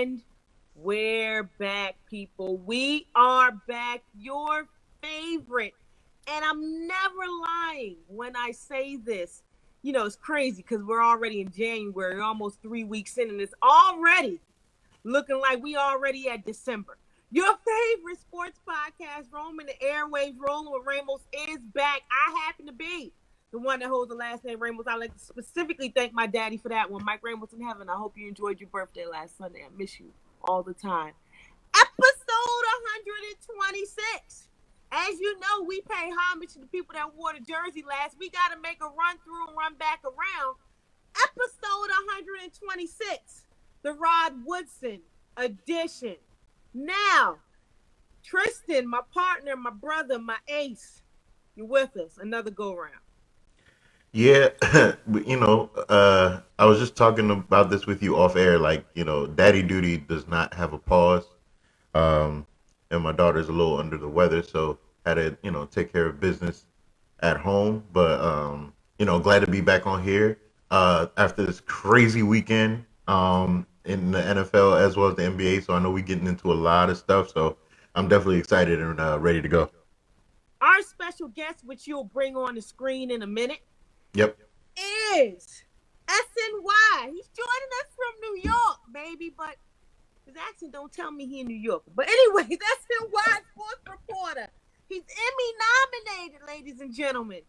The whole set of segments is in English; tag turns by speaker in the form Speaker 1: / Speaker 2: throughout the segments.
Speaker 1: And we're back, people. We are back. Your favorite. And I'm never lying when I say this. You know, it's crazy because we're already in January, almost 3 weeks in, and it's already looking like we already at December. Your favorite sports podcast, roaming the airwaves, rolling with Ramos, is back. I happen to be the one that holds the last name Ramos. I'd like to specifically thank my daddy for that one. Mike Ramos in heaven. I hope you enjoyed your birthday last Sunday. I miss you all the time. Episode 126. As you know, we pay homage to the people that wore the jersey last. We got to make a run through and run back around. Episode 126, the Rod Woodson edition. Now, Tristan, my partner, my brother, my ace, you're with us. Another go round.
Speaker 2: Yeah, I was just talking about this with you off air. Like, daddy duty does not have a pause. Um, and my daughter's a little under the weather, so had to, take care of business at home. But glad to be back on here after this crazy weekend in the NFL as well as the NBA. So I know we're getting into a lot of stuff. So I'm definitely excited and ready to go.
Speaker 1: Our special guest, which you'll bring on the screen in a minute,
Speaker 2: Yep.
Speaker 1: is SNY. He's joining us from New York, baby, but his accent don't tell me he in New York. But anyways, SNY sports reporter. He's Emmy nominated, ladies and gentlemen.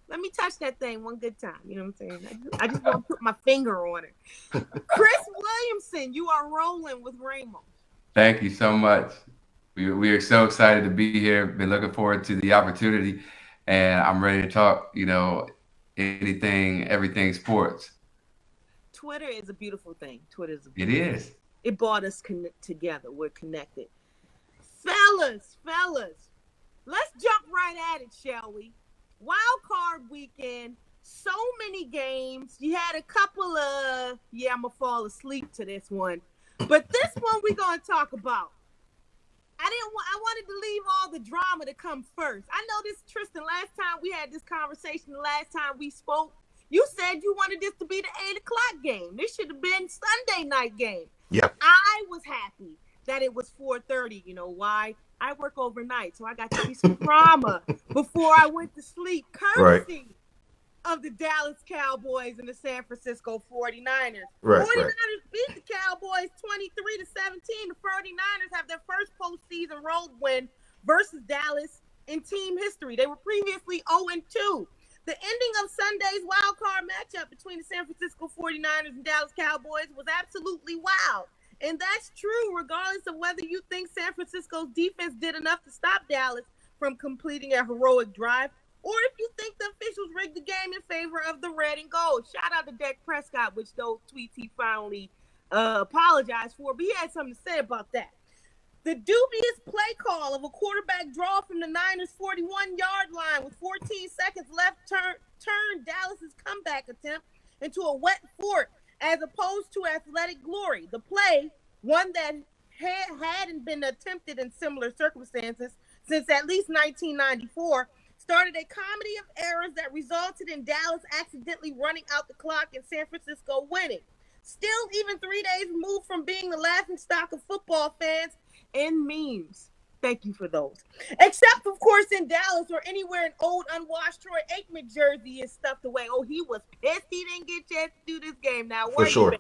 Speaker 1: Let me touch that thing one good time. You know what I'm saying? I just want to put my finger on it. Chris Williamson, you are rolling with Ramos.
Speaker 3: Thank you so much. We are so excited to be here. Been looking forward to the opportunity, and I'm ready to talk. Anything, everything sports.
Speaker 1: Twitter is a beautiful thing.
Speaker 3: It is.
Speaker 1: It brought us together. We're connected. Fellas, let's jump right at it, shall we? Wild card weekend, so many games. You had a couple of, I'm going to fall asleep to this one. But this one we're going to talk about. I wanted to leave all the drama to come first. I know this, Tristan, last time we had this conversation, the last time we spoke, you said you wanted this to be the 8 o'clock game. This should have been Sunday night game.
Speaker 2: Yeah.
Speaker 1: I was happy that it was 4:30. You know why? I work overnight, so I got to see some drama before I went to sleep, courtesy of the Dallas Cowboys and the San Francisco 49ers.
Speaker 2: Right,
Speaker 1: 49ers beat the Cowboys 23-17. The 49ers have their first postseason road win versus Dallas in team history. They were previously 0-2. The ending of Sunday's wild card matchup between the San Francisco 49ers and Dallas Cowboys was absolutely wild. And that's true regardless of whether you think San Francisco's defense did enough to stop Dallas from completing a heroic drive, or if you think the officials rigged the game in favor of the red and gold. Shout out to Dak Prescott, which those tweets he finally apologized for, but he had something to say about that. The dubious play call of a quarterback draw from the Niners' 41-yard line with 14 seconds left turned Dallas's comeback attempt into a wet fort as opposed to athletic glory. The play, one that hadn't been attempted in similar circumstances since at least 1994, started a comedy of errors that resulted in Dallas accidentally running out the clock and San Francisco winning. Still, even 3 days removed from being the laughingstock of football fans and memes. Thank you for those. Except, of course, in Dallas or anywhere an old, unwashed Troy Aikman jersey is stuffed away. Oh, he was pissed he didn't get a chance to do this game. Now,
Speaker 2: For sure.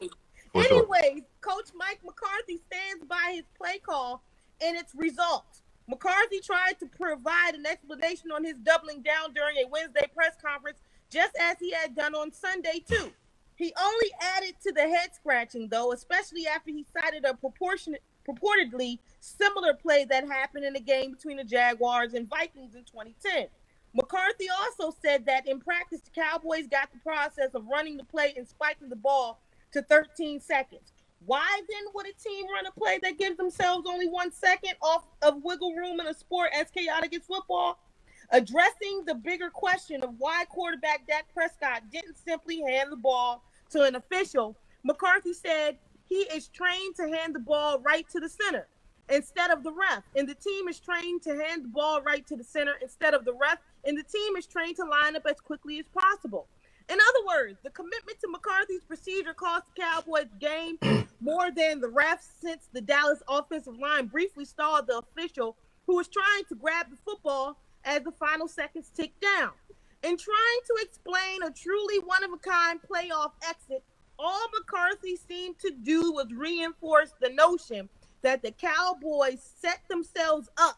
Speaker 1: Anyways, Coach Mike McCarthy stands by his play call and its results. McCarthy tried to provide an explanation on his doubling down during a Wednesday press conference, just as he had done on Sunday, too. He only added to the head scratching, though, especially after he cited a purportedly similar play that happened in a game between the Jaguars and Vikings in 2010. McCarthy also said that in practice, the Cowboys got the process of running the play and spiking the ball to 13 seconds. Why then would a team run a play that gives themselves only 1 second off of wiggle room in a sport as chaotic as football? Addressing the bigger question of why quarterback Dak Prescott didn't simply hand the ball to an official, McCarthy said he is trained to hand the ball right to the center instead of the ref, and the team is trained to hand the ball right to the center instead of the ref, and the team is trained to line up as quickly as possible. In other words, the commitment to McCarthy's procedure cost the Cowboys the game more than the refs, since the Dallas offensive line briefly stalled the official who was trying to grab the football as the final seconds ticked down. In trying to explain a truly one-of-a-kind playoff exit, all McCarthy seemed to do was reinforce the notion that the Cowboys set themselves up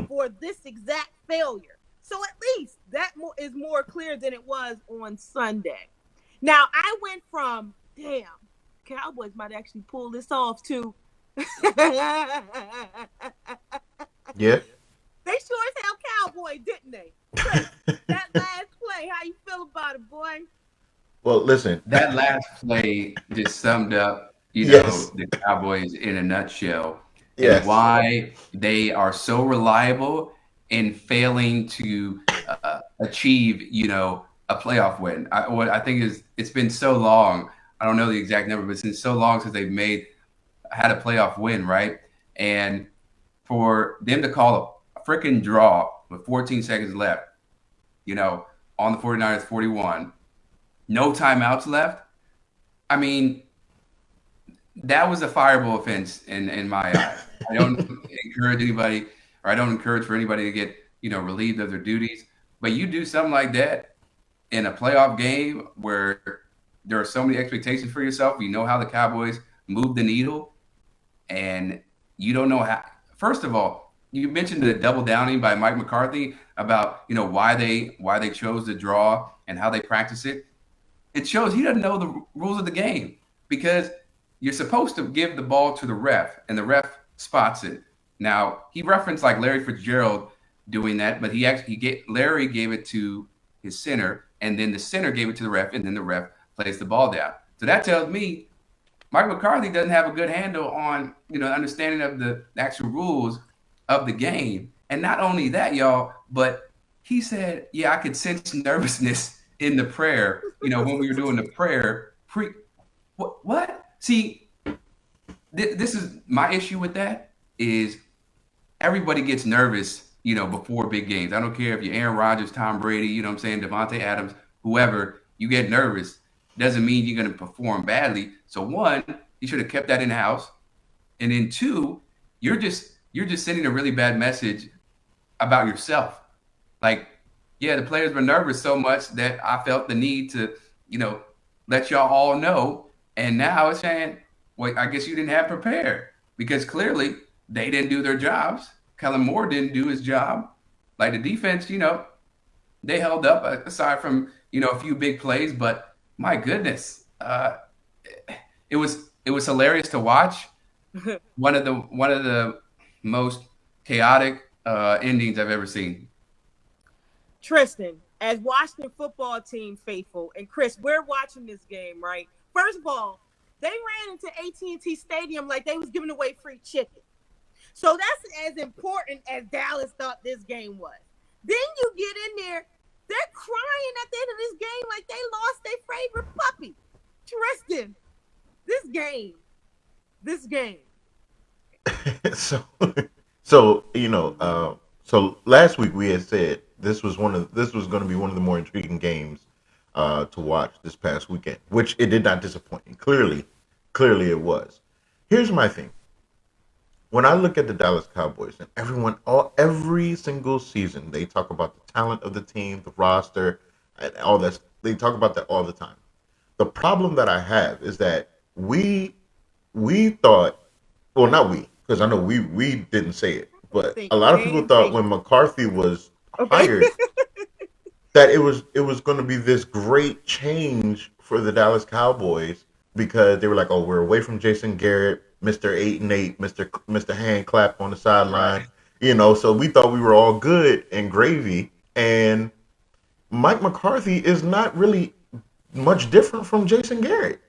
Speaker 1: for this exact failure. So at least that is more clear than it was on Sunday. Now, I went from, damn, Cowboys might actually pull this off too.
Speaker 2: Yeah.
Speaker 1: They sure as hell Cowboy, didn't they? Chris, that last play, how you feel about it, boy?
Speaker 2: Well, listen.
Speaker 3: That last play just summed up,
Speaker 2: Yes.
Speaker 3: the Cowboys in a nutshell, and
Speaker 2: Yes.
Speaker 3: why they are so reliable in failing to achieve, a playoff win. What I think is, it's been so long. I don't know the exact number, but it's been so long since they've had a playoff win, right? And for them to call a freaking draw with 14 seconds left, on the 49ers 41, no timeouts left. I mean, that was a fireable offense in my eyes. I don't encourage anybody, or I don't encourage for anybody to get, relieved of their duties. But you do something like that in a playoff game where there are so many expectations for yourself. You know how the Cowboys move the needle, and you don't know how. First of all, you mentioned the double downing by Mike McCarthy about, why they chose the draw and how they practice it. It shows he doesn't know the rules of the game, because you're supposed to give the ball to the ref, and the ref spots it. Now, he referenced like Larry Fitzgerald doing that, but Larry gave it to his center, and then the center gave it to the ref, and then the ref plays the ball down. So that tells me Mike McCarthy doesn't have a good handle on, understanding of the actual rules of the game. And not only that, y'all, but he said, yeah, I could sense nervousness in the prayer, when we were doing the prayer. What? See, this is my issue with that, is everybody gets nervous, before big games. I don't care if you're Aaron Rodgers, Tom Brady, Devontae Adams, whoever, you get nervous. Doesn't mean you're going to perform badly. So one, you should have kept that in the house. And then two, you're just sending a really bad message about yourself. Like, yeah, the players were nervous so much that I felt the need to, let y'all all know. And now it's saying, well, I guess you didn't have prepared, because clearly they didn't do their jobs. Kellen Moore didn't do his job. Like the defense, they held up aside from, a few big plays, but my goodness, it was hilarious to watch. One of the most chaotic endings I've ever seen.
Speaker 1: Tristan, as Washington football team faithful, and Chris, we're watching this game, right? First of all, they ran into AT&T Stadium like they was giving away free chicken. So that's as important as Dallas thought this game was. Then you get in there, they're crying at the end of this game like they lost their favorite puppy. Tristan, this game.
Speaker 2: So last week we had said this was going to be one of the more intriguing games to watch this past weekend, which it did not disappoint. Clearly it was. Here's my thing. When I look at the Dallas Cowboys, and every single season, they talk about the talent of the team, the roster, and all that. They talk about that all the time. The problem that I have is that we thought, well, not we, because I know we didn't say it, but a lot of people thought when McCarthy was hired that it was going to be this great change for the Dallas Cowboys, because they were like, oh, we're away from Jason Garrett, Mr. 8-8, Mr. Hand Clap on the sideline, right. So we thought we were all good and gravy. And Mike McCarthy is not really much different from Jason Garrett.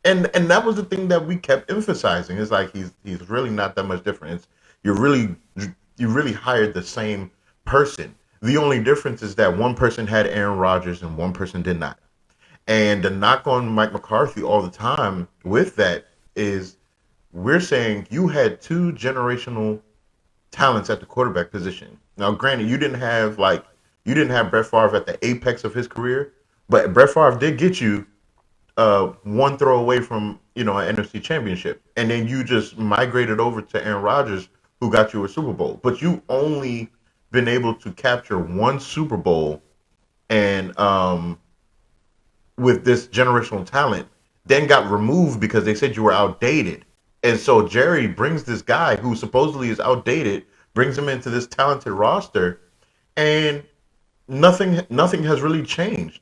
Speaker 2: And that was the thing that we kept emphasizing. It's like he's really not that much different. You really hired the same person. The only difference is that one person had Aaron Rodgers and one person did not. And the knock on Mike McCarthy all the time with that is, we're saying you had two generational talents at the quarterback position. Now, granted, you didn't have Brett Favre at the apex of his career, But Brett Favre did get you one throw away from an NFC championship, and then you just migrated over to Aaron Rodgers, who got you a Super Bowl. But you only been able to capture one Super Bowl, and with this generational talent, then got removed because they said you were outdated. And so Jerry brings this guy who supposedly is outdated, brings him into this talented roster, and nothing has really changed.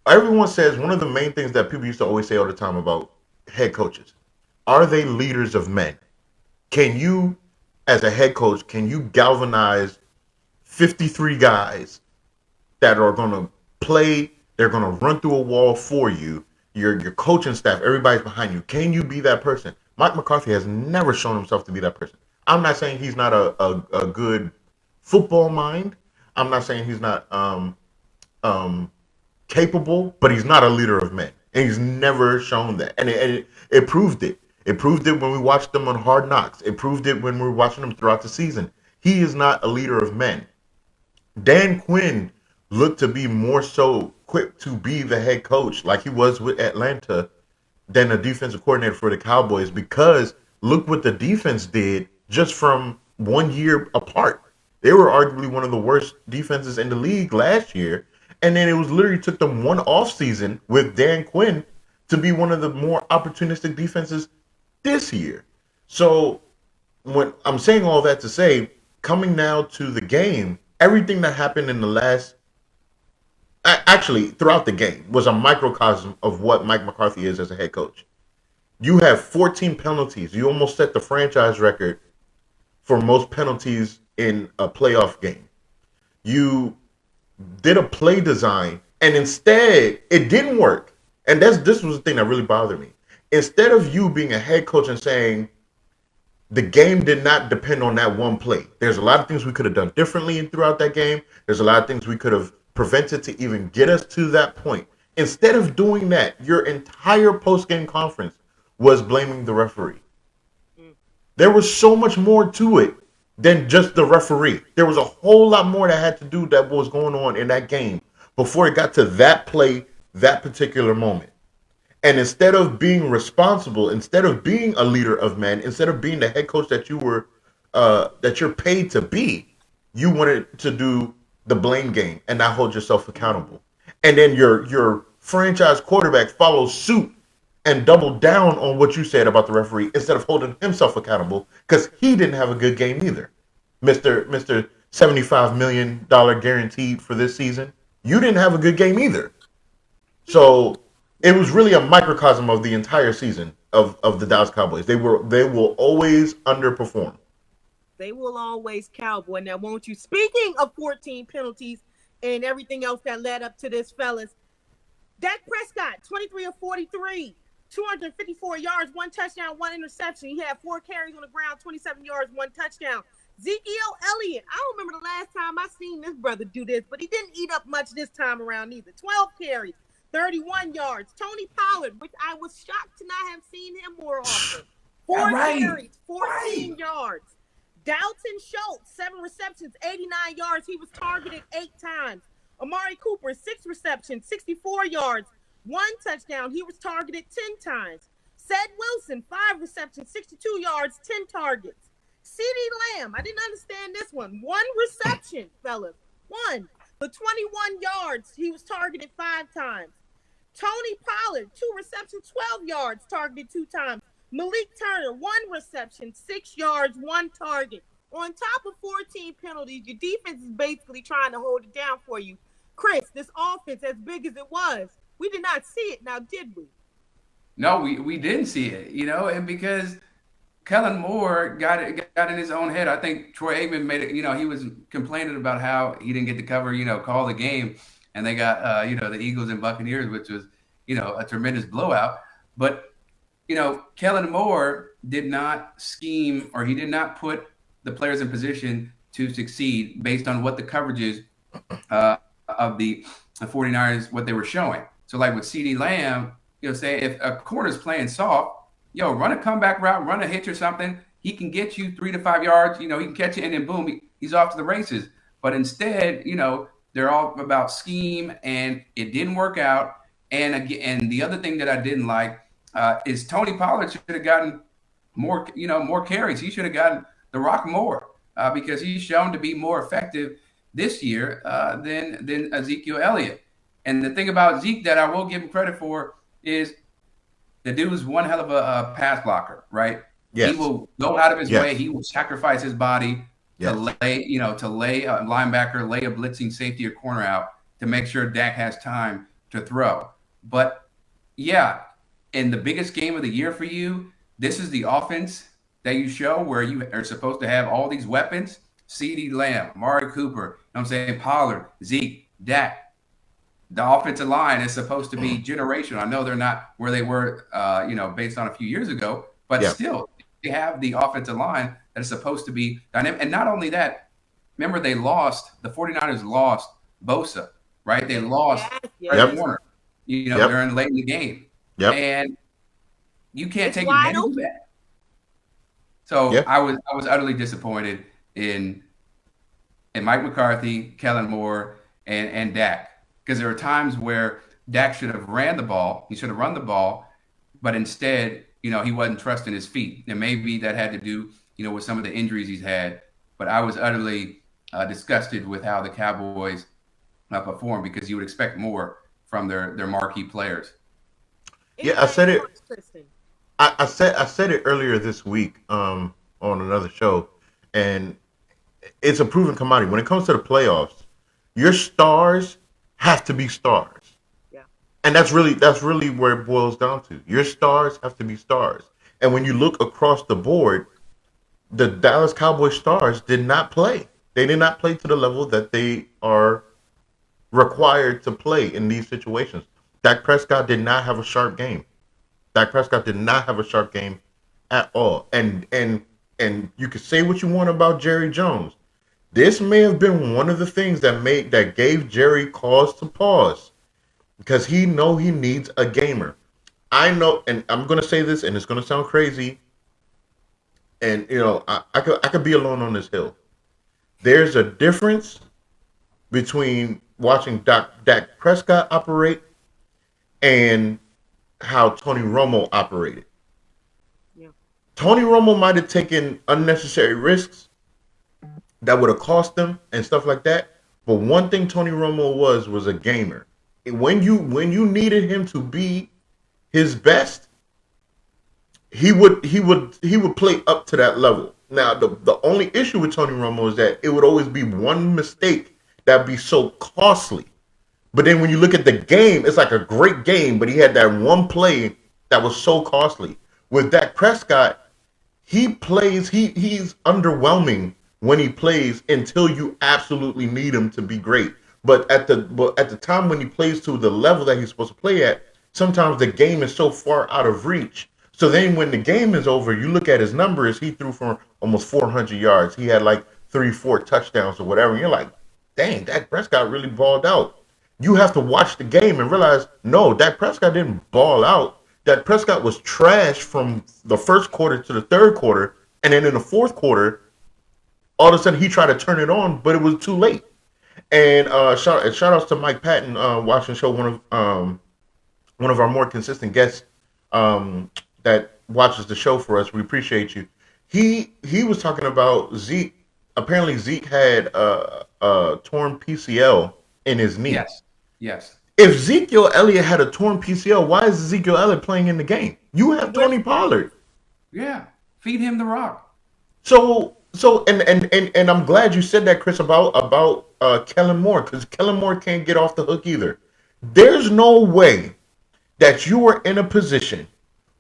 Speaker 2: Everyone says one of the main things that people used to always say all the time about head coaches, are they leaders of men? Can you, as a head coach, can you galvanize 53 guys that are going to play, they're going to run through a wall for you, your coaching staff, everybody's behind you? Can you be that person? Mike McCarthy has never shown himself to be that person. I'm not saying he's not a good football mind. I'm not saying he's not um, capable, but he's not a leader of men. And he's never shown that. And it proved it. It proved it when we watched him on Hard Knocks. It proved it when we were watching him throughout the season. He is not a leader of men. Dan Quinn looked to be more so quick to be the head coach like he was with Atlanta than a defensive coordinator for the Cowboys, because look what the defense did just from 1 year apart. They were arguably one of the worst defenses in the league last year. And then it was literally took them one off season with Dan Quinn to be one of the more opportunistic defenses this year. So when I'm saying all that to say, coming now to the game, everything that happened in the last actually throughout the game was a microcosm of what Mike McCarthy is as a head coach. You have 14 penalties. You almost set the franchise record for most penalties in a playoff game. You did a play design, and instead it didn't work. And this was the thing that really bothered me. Instead of you being a head coach and saying the game did not depend on that one play, there's a lot of things we could have done differently throughout that game. There's a lot of things we could have prevented to even get us to that point. Instead of doing that, your entire post-game conference was blaming the referee. There was so much more to it than just the referee. There was a whole lot more that had to do that was going on in that game before it got to that play, that particular moment. And instead of being responsible, instead of being a leader of men, instead of being the head coach that you're paid to be, you wanted to do the blame game and not hold yourself accountable. And then your franchise quarterback follows suit and doubled down on what you said about the referee instead of holding himself accountable because he didn't have a good game either. Mr. $75 million guaranteed for this season. You didn't have a good game either. So it was really a microcosm of the entire season of the Dallas Cowboys. They will always underperform.
Speaker 1: They will always cowboy. Now, won't you? Speaking of 14 penalties and everything else that led up to this, fellas, Dak Prescott, 23 of 43, 254 yards, one touchdown, one interception. He had 4 carries on the ground, 27 yards, one touchdown. Ezekiel Elliott, I don't remember the last time I seen this brother do this, but he didn't eat up much this time around either. 12 carries, 31 yards. Tony Pollard, which I was shocked to not have seen him more often. 4 carries, 14 yards. Dalton Schultz, 7 receptions, 89 yards. He was targeted 8 times. Amari Cooper, 6 receptions, 64 yards, 1 touchdown. He was targeted 10 times. Ced Wilson, 5 receptions, 62 yards, 10 targets. CeeDee Lamb, I didn't understand this one. 1 reception, fellas. 1. For 21 yards, he was targeted 5 times. Tony Pollard, 2 receptions, 12 yards, targeted 2 times. Malik Turner, 1 reception, 6 yards, 1 target. On top of 14 penalties, your defense is basically trying to hold it down for you. Chris, this offense, as big as it was, we did not see it now, did we?
Speaker 3: No, we didn't see it, and because Kellen Moore got in his own head. I think Troy Aikman made it, he was complaining about how he didn't get to cover, call the game, and they got, the Eagles and Buccaneers, which was, a tremendous blowout. But, Kellen Moore did not scheme, or he did not put the players in position to succeed based on what the coverages of the 49ers, what they were showing. So like with CeeDee Lamb, say if a corner's playing soft, run a comeback route, run a hitch or something. He can get you 3 to 5 yards. He can catch you, and then boom, he's off to the races. But instead, They're all about scheme, and it didn't work out. And again, and the other thing that I didn't like is Tony Pollard should have gotten more carries. He should have gotten the rock more because he's shown to be more effective this year than Ezekiel Elliott. And the thing about Zeke that I will give him credit for is the dude's one hell of a pass blocker, right?
Speaker 2: Yes.
Speaker 3: He will go out of his
Speaker 2: Yes.
Speaker 3: way. He will sacrifice his body
Speaker 2: Yes.
Speaker 3: to lay a linebacker, lay a blitzing safety or corner out to make sure Dak has time to throw. But yeah, in the biggest game of the year for you, this is the offense that you show where you are supposed to have all these weapons. CeeDee Lamb, Amari Cooper, you know what I'm saying, Pollard, Zeke, Dak. The offensive line is supposed to be generational. I know they're not where they were, based on a few years ago, but still, they have the offensive line that is supposed to be dynamic. And not only that, remember the 49ers lost Bosa, right? They lost Fred Warner, during late in the game.
Speaker 2: Yep.
Speaker 3: And you can't take advantage of that. So I was utterly disappointed in Mike McCarthy, Kellen Moore, and Dak. Because there are times where Dak should have ran the ball. He should have run the ball, but instead, he wasn't trusting his feet. And maybe that had to do, with some of the injuries he's had. But I was utterly disgusted with how the Cowboys performed because you would expect more from their marquee players.
Speaker 2: Yeah, I said it. I said it earlier this week on another show, and it's a proven commodity. When it comes to the playoffs, your stars have to be stars.
Speaker 1: Yeah.
Speaker 2: And that's really where it boils down to. Your stars have to be stars. And when you look across the board, the Dallas Cowboys stars did not play. They did not play to the level that they are required to play in these situations. Dak Prescott did not have a sharp game. Dak Prescott did not have a sharp game at all. And you could say what you want about Jerry Jones. This may have been one of the things that gave Jerry cause to pause, because he needs a gamer. I know, and I'm gonna say this, and it's gonna sound crazy, and I could be alone on this hill. There's a difference between watching Dak Prescott operate and how Tony Romo operated.
Speaker 1: Yeah.
Speaker 2: Tony Romo might have taken unnecessary risks that would have cost them and stuff like that. But one thing Tony Romo was a gamer. When you needed him to be his best, he would play up to that level. Now the only issue with Tony Romo is that it would always be one mistake that'd be so costly. But then when you look at the game, it's like a great game, but he had that one play that was so costly. With Dak Prescott, he's underwhelming when he plays until you absolutely need him to be great. But at the time when he plays to the level that he's supposed to play at, sometimes the game is so far out of reach. So then when the game is over, you look at his numbers, he threw for almost 400 yards. He had like 3-4 touchdowns or whatever. And you're like, dang, Dak Prescott really balled out. You have to watch the game and realize, no, Dak Prescott didn't ball out. Dak Prescott was trash from the first quarter to the third quarter. And then in the fourth quarter, all of a sudden he tried to turn it on, but it was too late. And shout outs to Mike Patton, watching show, one of our more consistent guests that watches the show for us. We appreciate you. He was talking about Zeke. Apparently Zeke had a torn PCL in his knee.
Speaker 3: Yes.
Speaker 2: If Ezekiel Elliott had a torn PCL, why is Ezekiel Elliott playing in the game? You have Tony Pollard.
Speaker 3: Yeah, feed him the rock.
Speaker 2: So and I'm glad you said that, Chris, about Kellen Moore, because Kellen Moore can't get off the hook either. There's no way that you are in a position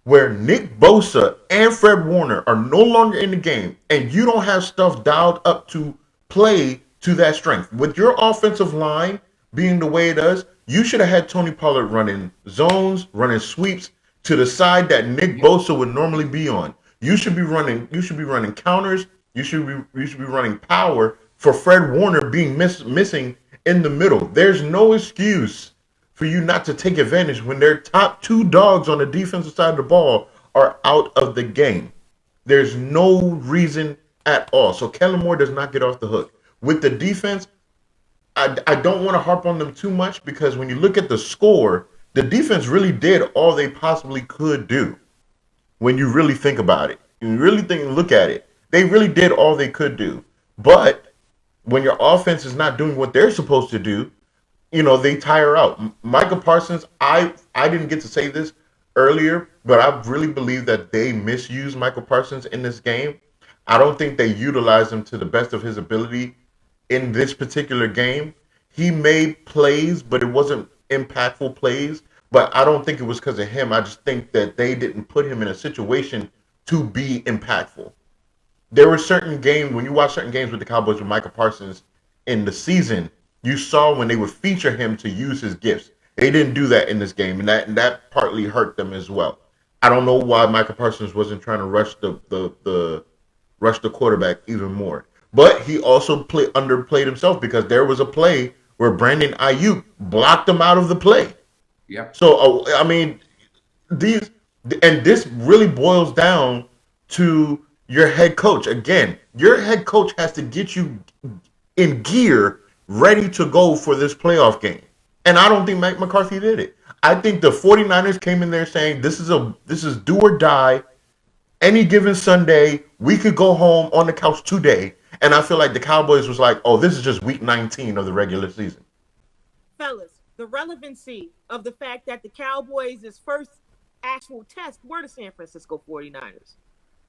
Speaker 2: where Nick Bosa and Fred Warner are no longer in the game and you don't have stuff dialed up to play to that strength. With your offensive line being the way it is, you should have had Tony Pollard running zones, running sweeps to the side that Nick Bosa would normally be on. You should be running counters. You should be running power for Fred Warner being missing in the middle. There's no excuse for you not to take advantage when their top two dogs on the defensive side of the ball are out of the game. There's no reason at all. So Kellen Moore does not get off the hook. With the defense, I don't want to harp on them too much because when you look at the score, the defense really did all they possibly could do. When you really think about it, you really think and look at it, they really did all they could do. But when your offense is not doing what they're supposed to do, they tire out. Michael Parsons, I didn't get to say this earlier, but I really believe that they misused Michael Parsons in this game. I don't think they utilized him to the best of his ability in this particular game. He made plays, but it wasn't impactful plays. But I don't think it was because of him. I just think that they didn't put him in a situation to be impactful. There were certain games, when you watch certain games with the Cowboys with Michael Parsons in the season, you saw when they would feature him to use his gifts. They didn't do that in this game, and that partly hurt them as well. I don't know why Michael Parsons wasn't trying to rush the quarterback even more. But he also underplayed himself because there was a play where Brandon Ayuk blocked him out of the play.
Speaker 3: Yep.
Speaker 2: So this really boils down to your head coach. Again, your head coach has to get you in gear, ready to go for this playoff game. And I don't think Mike McCarthy did it. I think the 49ers came in there saying this is do or die. Any given Sunday, we could go home on the couch today. And I feel like the Cowboys was like, oh, this is just week 19 of the regular season.
Speaker 1: Fellas, the relevancy of the fact that the Cowboys' first actual test were the San Francisco 49ers.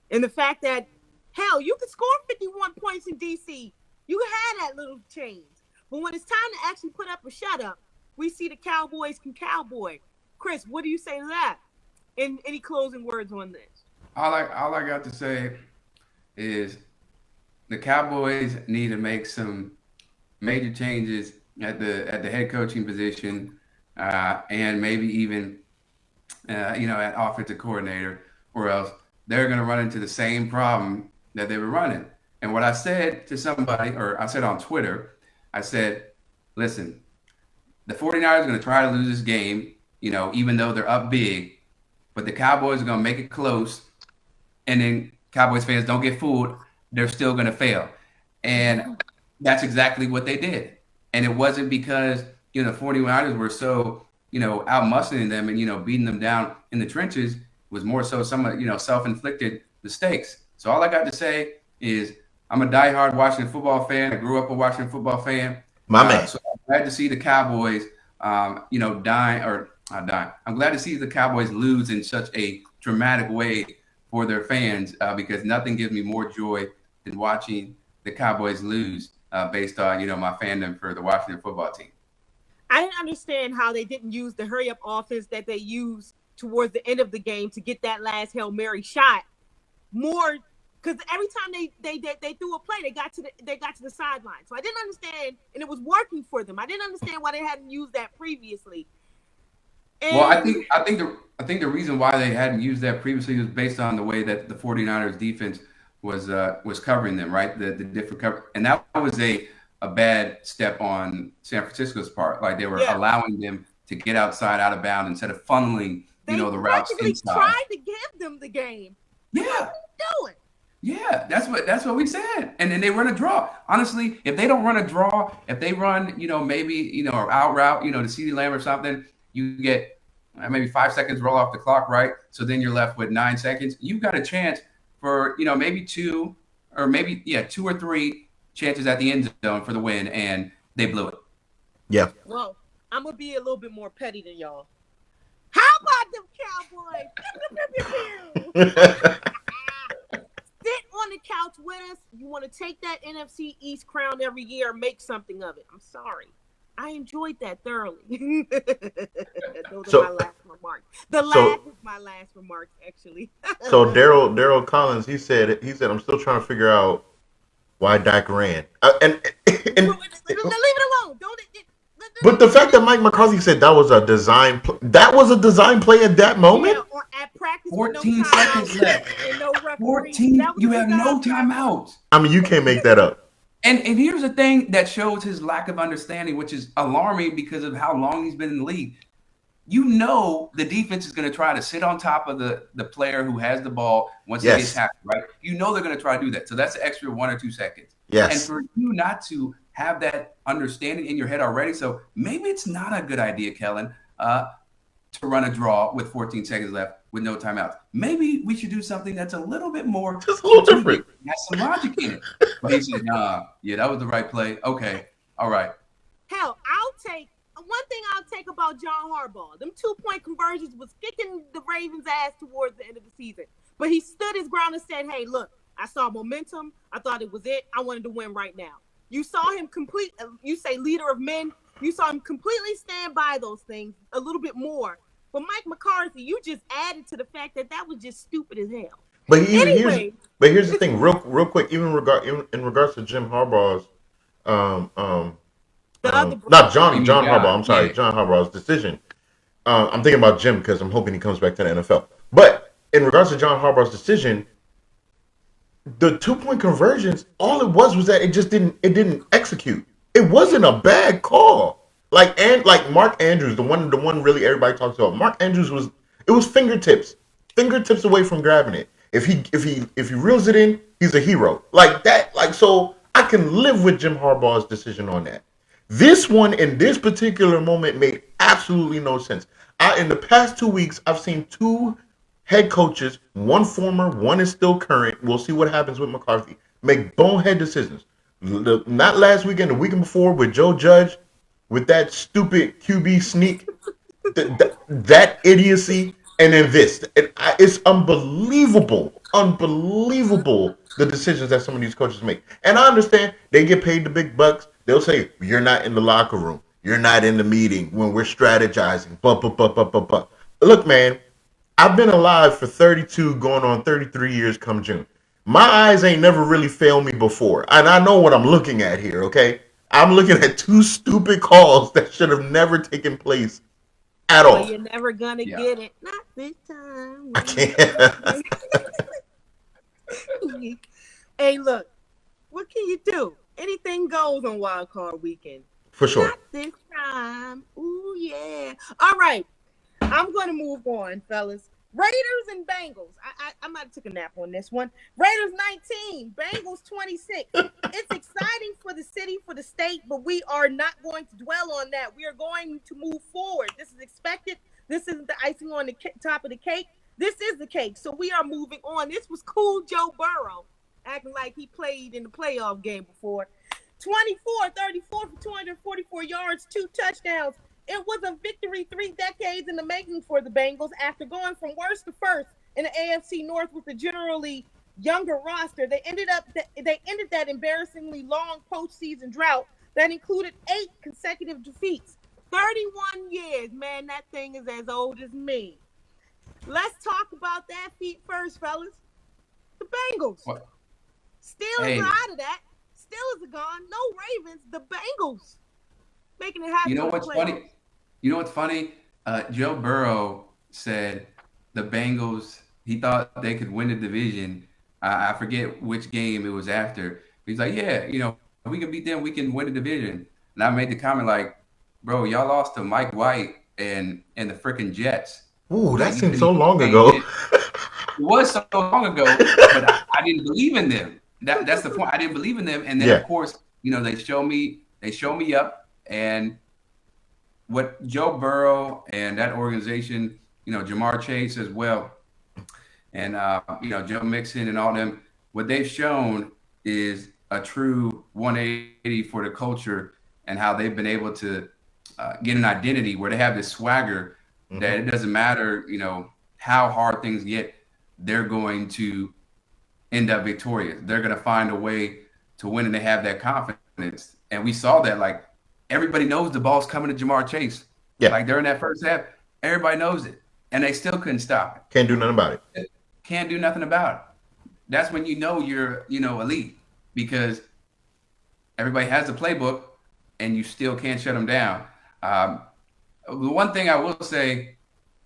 Speaker 1: And the fact that, hell, you could score 51 points in D.C. You had that little change. But when it's time to actually put up a shut-up, we see the Cowboys can cowboy. Chris, what do you say to that? And any closing words on this?
Speaker 3: All I got to say is the Cowboys need to make some major changes at the head coaching position, and maybe even at offensive coordinator, or else they're going to run into the same problem that they were running. And what I said to somebody, or I said on Twitter, I said, listen, the 49ers are going to try to lose this game, even though they're up big, but the Cowboys are going to make it close. And then Cowboys fans, don't get fooled. They're still going to fail. And that's exactly what they did. And it wasn't because, the 49ers were so, out muscling them and, beating them down in the trenches. It was more so some, self-inflicted mistakes. So all I got to say is I'm a diehard Washington football fan. I grew up a Washington football fan.
Speaker 2: My man.
Speaker 3: So I'm glad to see the Cowboys, I'm glad to see the Cowboys lose in such a dramatic way for their fans, because nothing gives me more joy than watching the Cowboys lose based on, my fandom for the Washington football team.
Speaker 1: I didn't understand how they didn't use the hurry-up offense that they used towards the end of the game to get that last Hail Mary shot more, because every time they threw a play, they got to the sideline. So I didn't understand, and it was working for them. I didn't understand why they hadn't used that previously. And
Speaker 3: well, I think the reason why they hadn't used that previously was based on the way that the 49ers defense was covering them, right? The different cover, and that was a bad step on San Francisco's part. Like they were allowing them to get outside, out of bounds, instead of funneling, the routes inside.
Speaker 1: They tried to give them the game.
Speaker 3: Yeah,
Speaker 1: what are you doing?
Speaker 3: Yeah, that's what we said. And then they run a draw. Honestly, if they don't run a draw, if they run, maybe or out route, to CeeDee Lamb or something, you get maybe 5 seconds roll off the clock, right? So then you're left with 9 seconds. You've got a chance for, maybe two or three chances at the end zone for the win, and they blew it.
Speaker 2: Yeah.
Speaker 1: Well, I'm going to be a little bit more petty than y'all. How about them Cowboys? Sit on the couch with us. You want to take that NFC East crown every year, make something of it. I'm sorry. I enjoyed that thoroughly. Those are my last remarks. The laugh is my last remarks, actually.
Speaker 2: So Daryl Collins, he said, I'm still trying to figure out why Dak ran. And
Speaker 1: leave it alone.
Speaker 2: But the fact that Mike McCarthy said that was a design play at that moment.
Speaker 1: Yeah, or at practice,
Speaker 3: 14 seconds left.
Speaker 1: No
Speaker 3: 14. You have no timeouts.
Speaker 2: I mean, you can't make that up.
Speaker 3: And here's the thing that shows his lack of understanding, which is alarming because of how long he's been in the league. you know the defense is going to try to sit on top of the player who has the ball once they get
Speaker 2: Yes.
Speaker 3: tackled, right? You know they're going to try to do that. So that's an extra 1 or 2 seconds. And
Speaker 2: Yes.
Speaker 3: for you not to have that understanding in your head already, so maybe it's not a good idea, Kellen, to run a draw with 14 seconds left with no timeouts. Maybe we should do something that's a little bit more
Speaker 2: Just a little different.
Speaker 3: has some logic in it. But he said, nah, yeah, that was the right play. Okay, all right.
Speaker 1: Hell, one thing I'll take about John Harbaugh. Them 2-point conversions was kicking the Ravens' ass towards the end of the season. But he stood his ground and said, hey, look, I saw momentum. I thought it was it. I wanted to win right now. You saw him you say leader of men. You saw him completely stand by those things a little bit more. But Mike McCarthy, you just added to the fact that was just stupid as hell.
Speaker 2: But
Speaker 1: Anyway.
Speaker 2: here's the thing, real quick. Even in regards to Jim Harbaugh's, not John Harbaugh. I'm sorry, John Harbaugh's decision. I'm thinking about Jim because I'm hoping he comes back to the NFL. But in regards to John Harbaugh's decision, the 2-point conversions, all it was that it just didn't execute. It wasn't a bad call. Like Mark Andrews, the one really everybody talks about. Mark Andrews was fingertips away from grabbing it. If he reels it in, he's a hero. Like that. Like, so I can live with Jim Harbaugh's decision on that. This one in this particular moment made absolutely no sense. In the past 2 weeks, I've seen 2 head coaches, one former, one is still current. We'll see what happens with McCarthy. Make bonehead decisions. Not last weekend, the weekend before with Joe Judge, with that stupid QB sneak, that idiocy, and then this. It's unbelievable the decisions that some of these coaches make. And I understand they get paid the big bucks. They'll say, you're not in the locker room. You're not in the meeting when we're strategizing. Look, man, I've been alive for 32, going on 33 years come June. My eyes ain't never really failed me before. And I know what I'm looking at here, okay? I'm looking at 2 stupid calls that should have never taken place at all.
Speaker 1: You're never gonna get it. Not this time.
Speaker 2: I can't.
Speaker 1: Hey, look, what can you do? Anything goes on Wild Card Weekend.
Speaker 2: For sure.
Speaker 1: Not this time. Ooh, yeah. All right. I'm going to move on, fellas. Raiders and Bengals. I might have took a nap on this one. Raiders 19, Bengals 26. It's exciting for the city, for the state, but we are not going to dwell on that. We are going to move forward. This is expected. This isn't the icing on the top of the cake. This is the cake. So we are moving on. This was cool Joe Burrow, acting like he played in the playoff game before. 24-34 for 244 yards, 2 touchdowns. It was a victory 3 decades in the making for the Bengals after going from worst to first in the AFC North with a generally younger roster. They ended that embarrassingly long postseason drought that included 8 consecutive defeats. 31 years, man, that thing is as old as me. Let's talk about that feat first, fellas. The Bengals.
Speaker 3: What?
Speaker 1: Steelers are out of that. Steelers are gone. No Ravens. The Bengals making it happen.
Speaker 3: You know what's funny? You know what's funny? Joe Burrow said the Bengals, he thought they could win the division. I forget which game it was after. He's like, yeah, you know, if we can beat them, we can win the division. And I made the comment like, bro, y'all lost to Mike White and the freaking Jets.
Speaker 2: Ooh, that seemed so long ago.
Speaker 3: It was so long ago, but I didn't believe in them. That's the point. I didn't believe in them. And then, of course, you know, they show me up. And what Joe Burrow and that organization, you know, Jamar Chase as well, and, you know, Joe Mixon and all them, what they've shown is a true 180 for the culture and how they've been able to get an identity where they have this swagger that it doesn't matter, you know, how hard things get, they're going to end up victorious. They're going to find a way to win, and they have that confidence. And we saw that, like, everybody knows the ball's coming to Jamar Chase. Yeah. Like, during that first half, everybody knows it, and they still couldn't stop it.
Speaker 2: Can't do nothing about it.
Speaker 3: Can't do nothing about it. That's when you know you're, you know, elite, because everybody has the playbook, and you still can't shut them down. The one thing I will say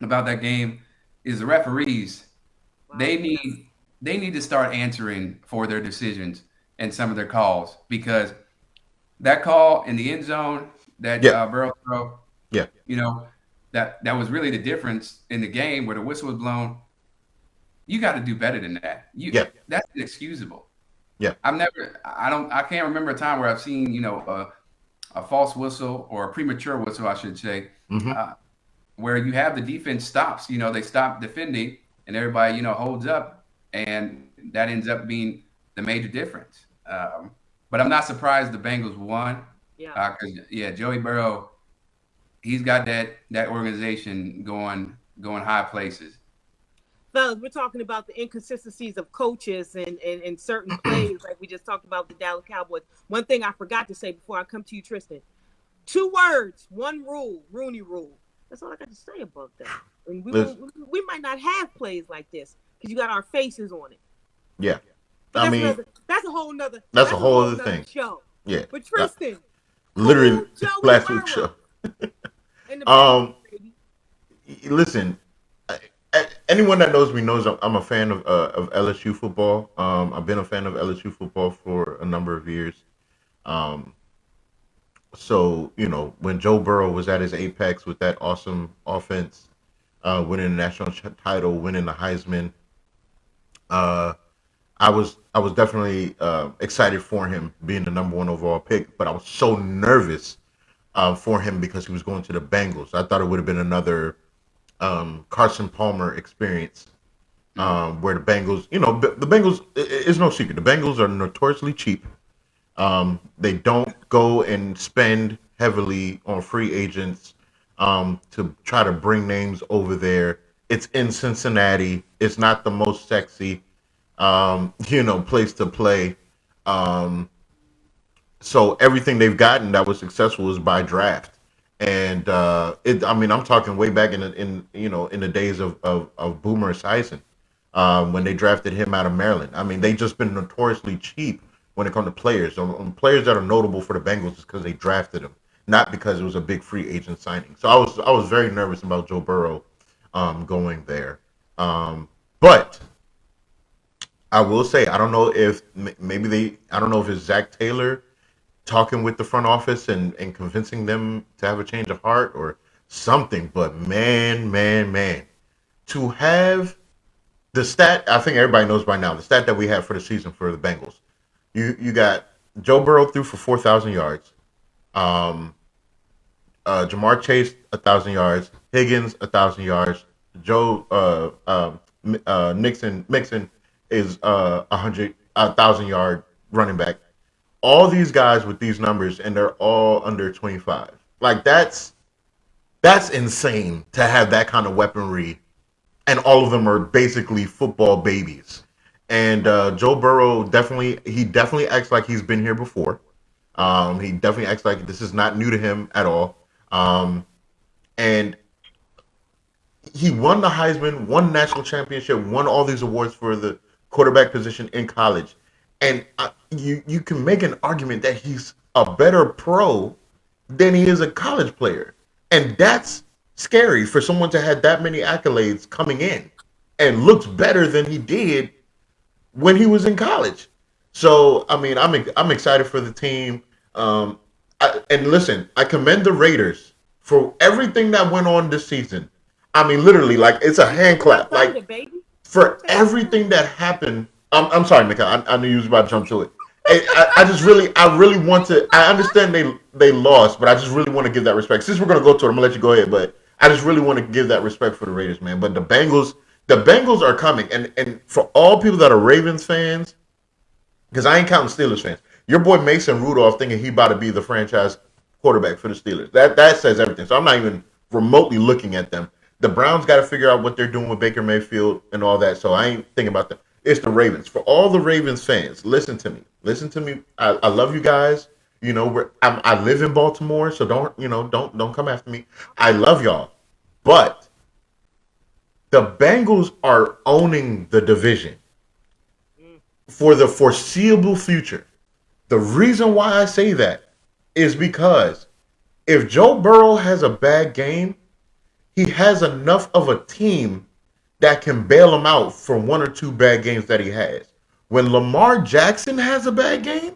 Speaker 3: about that game is the referees, they need to start answering for their decisions and some of their calls, because that call in the end zone that Burrow throw, you know, that was really the difference in the game where the whistle was blown. You got to do better than that.
Speaker 2: Yeah.
Speaker 3: That's inexcusable.
Speaker 2: Yeah.
Speaker 3: I can't remember a time where I've seen, a false whistle or a premature whistle, I should say,
Speaker 2: Mm-hmm.
Speaker 3: where you have the defense stops, they stop defending and everybody, holds up, and that ends up being the major difference. But I'm not surprised the Bengals won.
Speaker 1: Yeah.
Speaker 3: Because Joey Burrow, he's got that organization going high places.
Speaker 1: Fellas, we're talking about the inconsistencies of coaches and certain plays, like we just talked about the Dallas Cowboys. One thing I forgot to say before I come to you, Tristan. 2 words, 1 rule, Rooney Rule. That's all I got to say about that. And we might not have plays like this because you got our faces on it.
Speaker 2: Yeah.
Speaker 1: But that's a whole nother.
Speaker 2: That's a whole other thing.
Speaker 1: Show.
Speaker 2: Yeah.
Speaker 1: But Tristan,
Speaker 2: literally last week's show. Listen, anyone that knows me knows I'm a fan of LSU football. I've been a fan of LSU football for a number of years. So, when Joe Burrow was at his apex with that awesome offense, winning the national title, winning the Heisman, I was definitely excited for him being the number 1 overall pick, but I was so nervous for him because he was going to the Bengals. I thought it would have been another Carson Palmer experience where the Bengals, the Bengals, it's no secret. The Bengals are notoriously cheap. They don't go and spend heavily on free agents to try to bring names over there. It's in Cincinnati. It's not the most sexy, place to play. So everything they've gotten that was successful is by draft. And I'm talking way back in the days of Boomer Esiason, when they drafted him out of Maryland. I mean, they just been notoriously cheap when it comes to players. Players that are notable for the Bengals is because they drafted them, not because it was a big free agent signing. So I was very nervous about Joe Burrow going there. But I will say I don't know if it's Zach Taylor talking with the front office and convincing them to have a change of heart or something. But man, to have the stat, I think everybody knows by now, the stat that we have for the season for the Bengals. You got Joe Burrow threw for 4,000 yards. Jamar Chase 1,000 yards. Higgins 1,000 yards. Mixon is 1,000 yard running back. All these guys with these numbers, and they're all under 25. Like that's insane to have that kind of weaponry, and all of them are basically football babies. And Joe Burrow definitely acts like he's been here before. He definitely acts like this is not new to him at all. And he won the Heisman, won national championship, won all these awards for the quarterback position in college. And you can make an argument that he's a better pro than he is a college player. And that's scary for someone to have that many accolades coming in and looks better than he did when he was in college. So, I mean, I'm excited for the team. And listen, I commend the Raiders for everything that went on this season. I mean, literally, like, it's a hand clap. Like, for everything that happened. I'm sorry, Mika. I knew you was about to jump to it. I really want to. I understand they lost, but I just really want to give that respect. Since we're gonna go to it, I'm gonna let you go ahead. But I just really want to give that respect for the Raiders, man. But the Bengals are coming, and for all people that are Ravens fans, because I ain't counting Steelers fans. Your boy Mason Rudolph thinking he about to be the franchise quarterback for the Steelers. That says everything. So I'm not even remotely looking at them. The Browns got to figure out what they're doing with Baker Mayfield and all that. So I ain't thinking about them. It's the Ravens. For all the Ravens fans, listen to me. I love you guys. You know, I live in Baltimore, so don't come after me. I love y'all, but the Bengals are owning the division for the foreseeable future. The reason why I say that is because if Joe Burrow has a bad game, he has enough of a team that can bail him out for one or two bad games that he has. When Lamar Jackson has a bad game,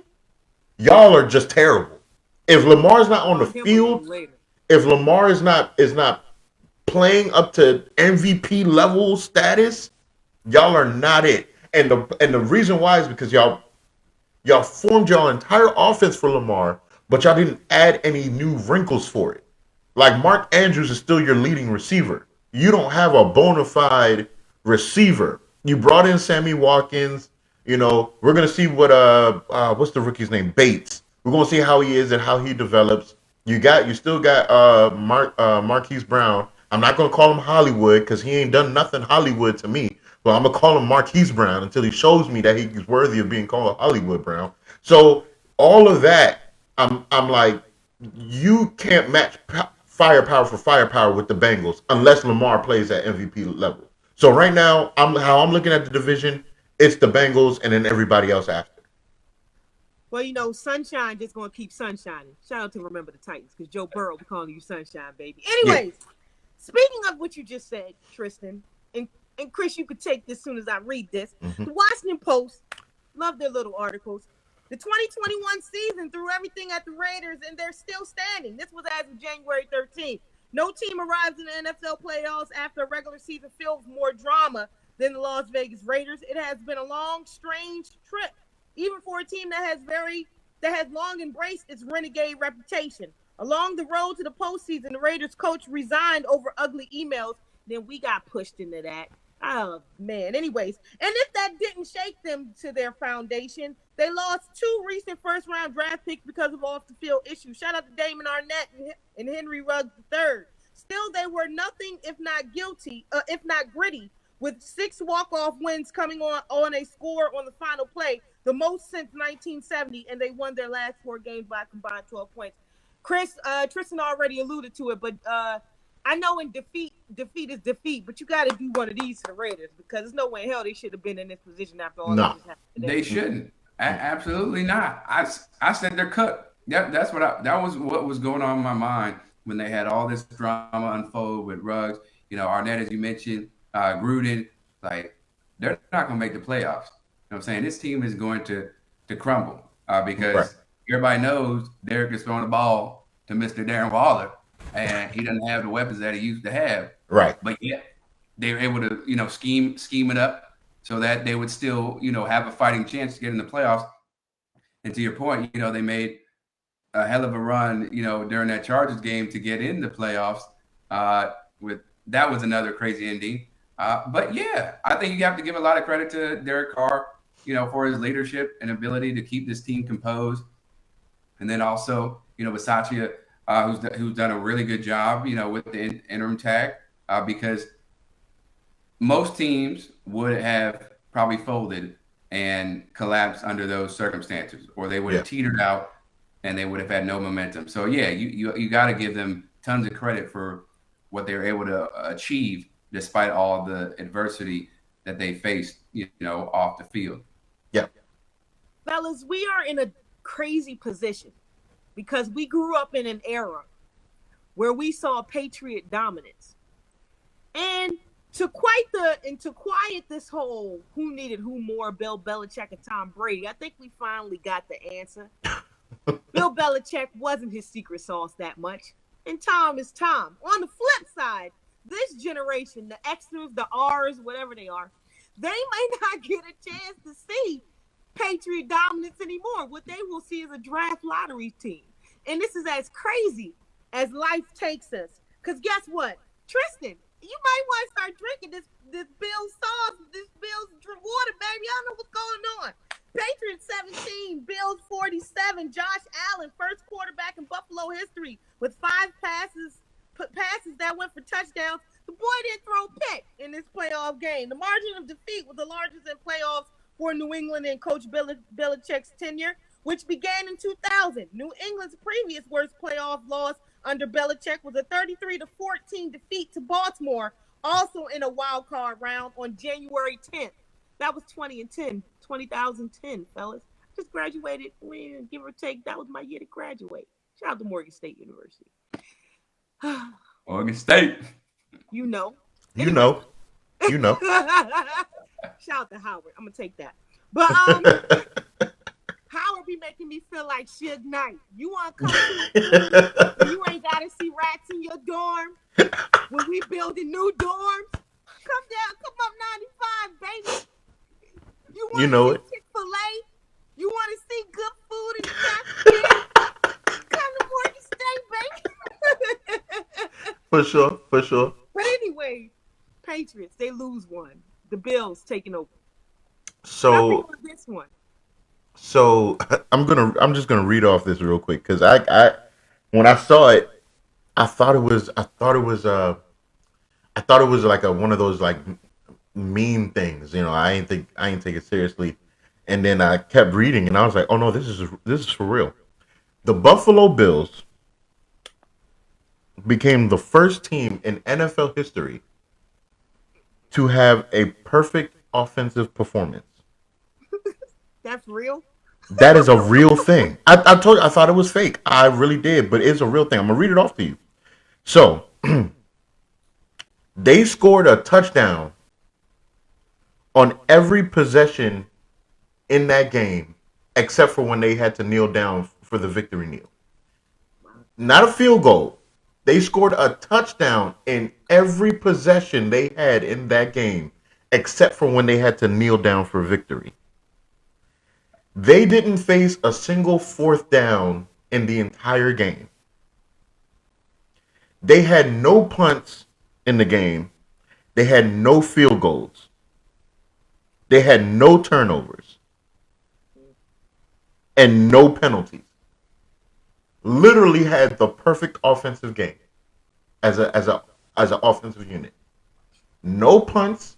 Speaker 2: y'all are just terrible. If Lamar's not on the field, if Lamar is not playing up to MVP level status, y'all are not it. And the reason why is because y'all formed y'all entire offense for Lamar, but y'all didn't add any new wrinkles for it. Like Mark Andrews is still your leading receiver. You don't have a bona fide receiver. You brought in Sammy Watkins. You know, we're gonna see what's the rookie's name? Bates. We're gonna see how he is and how he develops. You still got Marquise Brown. I'm not gonna call him Hollywood because he ain't done nothing Hollywood to me. But I'm gonna call him Marquise Brown until he shows me that he's worthy of being called Hollywood Brown. So all of that, I'm like, you can't match firepower for firepower with the Bengals unless Lamar plays at MVP level. So right now, I'm looking at the division. It's the Bengals and then everybody else after.
Speaker 1: Well, you know, sunshine just going to keep sunshining. Shout out to Remember the Titans because Joe Burrow be calling you sunshine, baby. Anyways, speaking of what you just said, Tristan, and Chris, you could take this as soon as I read this.
Speaker 2: Mm-hmm.
Speaker 1: The Washington Post, love their little articles. The 2021 season threw everything at the Raiders, and they're still standing. This was as of January 13th. No team arrives in the NFL playoffs after a regular season filled with more drama than the Las Vegas Raiders. It has been a long, strange trip, even for a team that has long embraced its renegade reputation. Along the road to the postseason, the Raiders coach resigned over ugly emails. Then we got pushed into that. Oh, man. Anyways, and if that didn't shake them to their foundation, they lost 2 recent first-round draft picks because of off-the-field issues. Shout out to Damon Arnett and Henry Ruggs III. Still, they were nothing if not gritty, with 6 walk-off wins coming on a score on the final play, the most since 1970, and they won their last 4 games by a combined 12 points. Chris, Tristan already alluded to it, but I know in defeat is defeat, but you got to do one of these to the Raiders because there's no way in hell they should have been in this position after all that just happened today.
Speaker 3: They shouldn't. Absolutely not. I said they're cooked. That was what was going on in my mind when they had all this drama unfold with Ruggs. You know, Arnett, as you mentioned, Gruden, like they're not going to make the playoffs. You know what I'm saying? This team is going to crumble because everybody knows Derek is throwing the ball to Mr. Darren Waller. And he doesn't have the weapons that he used to have.
Speaker 2: Right.
Speaker 3: But yeah, they were able to, scheme it up so that they would still, have a fighting chance to get in the playoffs. And to your point, they made a hell of a run, during that Chargers game to get in the playoffs. That was another crazy ending. But yeah, I think you have to give a lot of credit to Derek Carr, for his leadership and ability to keep this team composed. And then also, Bisaccia, who's done a really good job, with the interim tag, because most teams would have probably folded and collapsed under those circumstances, or they would have teetered out and they would have had no momentum. So yeah, you got to give them tons of credit for what they were able to achieve despite all the adversity that they faced, off the field.
Speaker 2: Yeah,
Speaker 1: fellas, we are in a crazy position. Because we grew up in an era where we saw Patriot dominance. And to quiet this whole who needed who more, Bill Belichick and Tom Brady, I think we finally got the answer. Bill Belichick wasn't his secret sauce that much. And Tom is Tom. On the flip side, this generation, the Xers, the Rs, whatever they are, they may not get a chance to see Patriot dominance anymore. What they will see is a draft lottery team. And this is as crazy as life takes us. Because guess what? Tristan, you might want to start drinking this Bill's sauce, this Bill's water, baby. I don't know what's going on. Patriots 17, Bills 47. Josh Allen, first quarterback in Buffalo history with 5 passes that went for touchdowns. The boy didn't throw a pick in this playoff game. The margin of defeat was the largest in playoffs for New England and Coach Belichick's tenure, which began in 2000. New England's previous worst playoff loss under Belichick was a 33-14 defeat to Baltimore, also in a wild card round on January 10th. That was 2010, fellas. Just graduated, give or take. That was my year to graduate. Shout out to Morgan State University.
Speaker 3: Morgan State.
Speaker 2: You know.
Speaker 1: Shout out to Howard. I'm gonna take that. But Howard be making me feel like Suge Knight. You want to come to a city where you ain't got to see rats in your dorm? When we building new dorms? Come down, come up 95, baby. You
Speaker 2: You
Speaker 1: want to
Speaker 2: know
Speaker 1: see
Speaker 2: it.
Speaker 1: Chick-fil-A? You want to see good food in Jacksonville? Come to Morgan State, baby.
Speaker 2: For sure, for sure.
Speaker 1: But anyway, Patriots, they lose one. The Bills taking over. What I think
Speaker 2: So,
Speaker 1: of this one.
Speaker 2: so I'm just gonna read off this real quick because when I saw it, I thought it was like one of those like meme things. You know, I ain't take it seriously, and then I kept reading, and I was like, oh no, this is for real. The Buffalo Bills became the first team in NFL history to have a perfect offensive performance.
Speaker 1: That's real.
Speaker 2: That is a real thing. I told you I thought it was fake. I really did, but it's a real thing. I'm gonna read it off to you. So they scored a touchdown on every possession in that game, except for when they had to kneel down for the victory kneel. Not a field goal. They scored a touchdown in every possession they had in that game, except for when they had to kneel down for victory. They didn't face a single fourth down in the entire game. They had no punts in the game. They had no field goals. They had no turnovers and no penalties. Literally had the perfect offensive game as an offensive unit. No punts,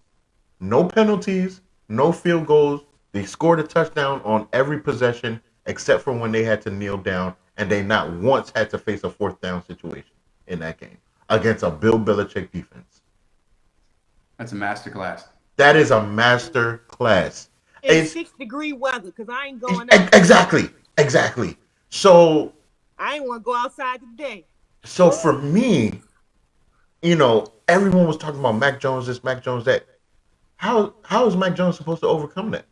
Speaker 2: no penalties, no field goals. They scored a touchdown on every possession except for when they had to kneel down, and they not once had to face a fourth down situation in that game against a Bill Belichick defense.
Speaker 3: That's a masterclass.
Speaker 2: That is a master class.
Speaker 1: It's 6-degree weather because I ain't going out.
Speaker 2: Exactly. So
Speaker 1: I ain't want to go outside today.
Speaker 2: So for me, you know, everyone was talking about Mac Jones this, Mac Jones that. How is Mac Jones supposed to overcome that?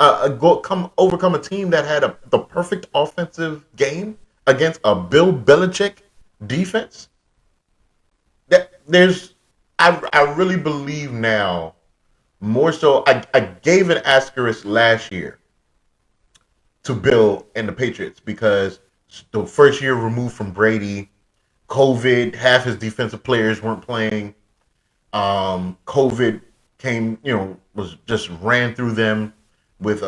Speaker 2: Overcome a team that had the perfect offensive game against a Bill Belichick defense? I really believe now more so. I gave an asterisk last year to Bill and the Patriots because the first year removed from Brady, COVID, half his defensive players weren't playing. COVID came, was just ran through them with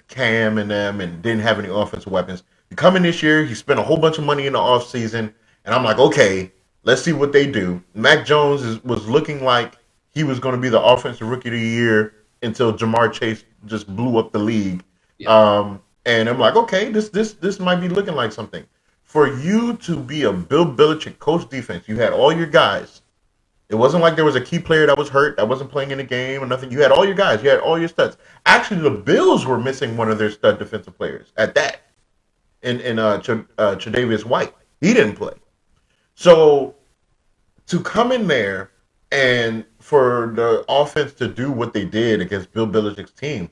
Speaker 2: Cam and them, and didn't have any offensive weapons. Coming this year, he spent a whole bunch of money in the offseason, and I'm like, okay, let's see what they do. Mac Jones was looking like he was going to be the offensive rookie of the year until Jamar Chase just blew up the league. Yeah. And I'm like, okay, this might be looking like something. For you to be a Bill Belichick coach defense, you had all your guys. It wasn't like there was a key player that was hurt, that wasn't playing in the game or nothing. You had all your guys. You had all your studs. Actually, the Bills were missing one of their stud defensive players at that. In Tre'Davious White. He didn't play. So to come in there and for the offense to do what they did against Bill Belichick's team,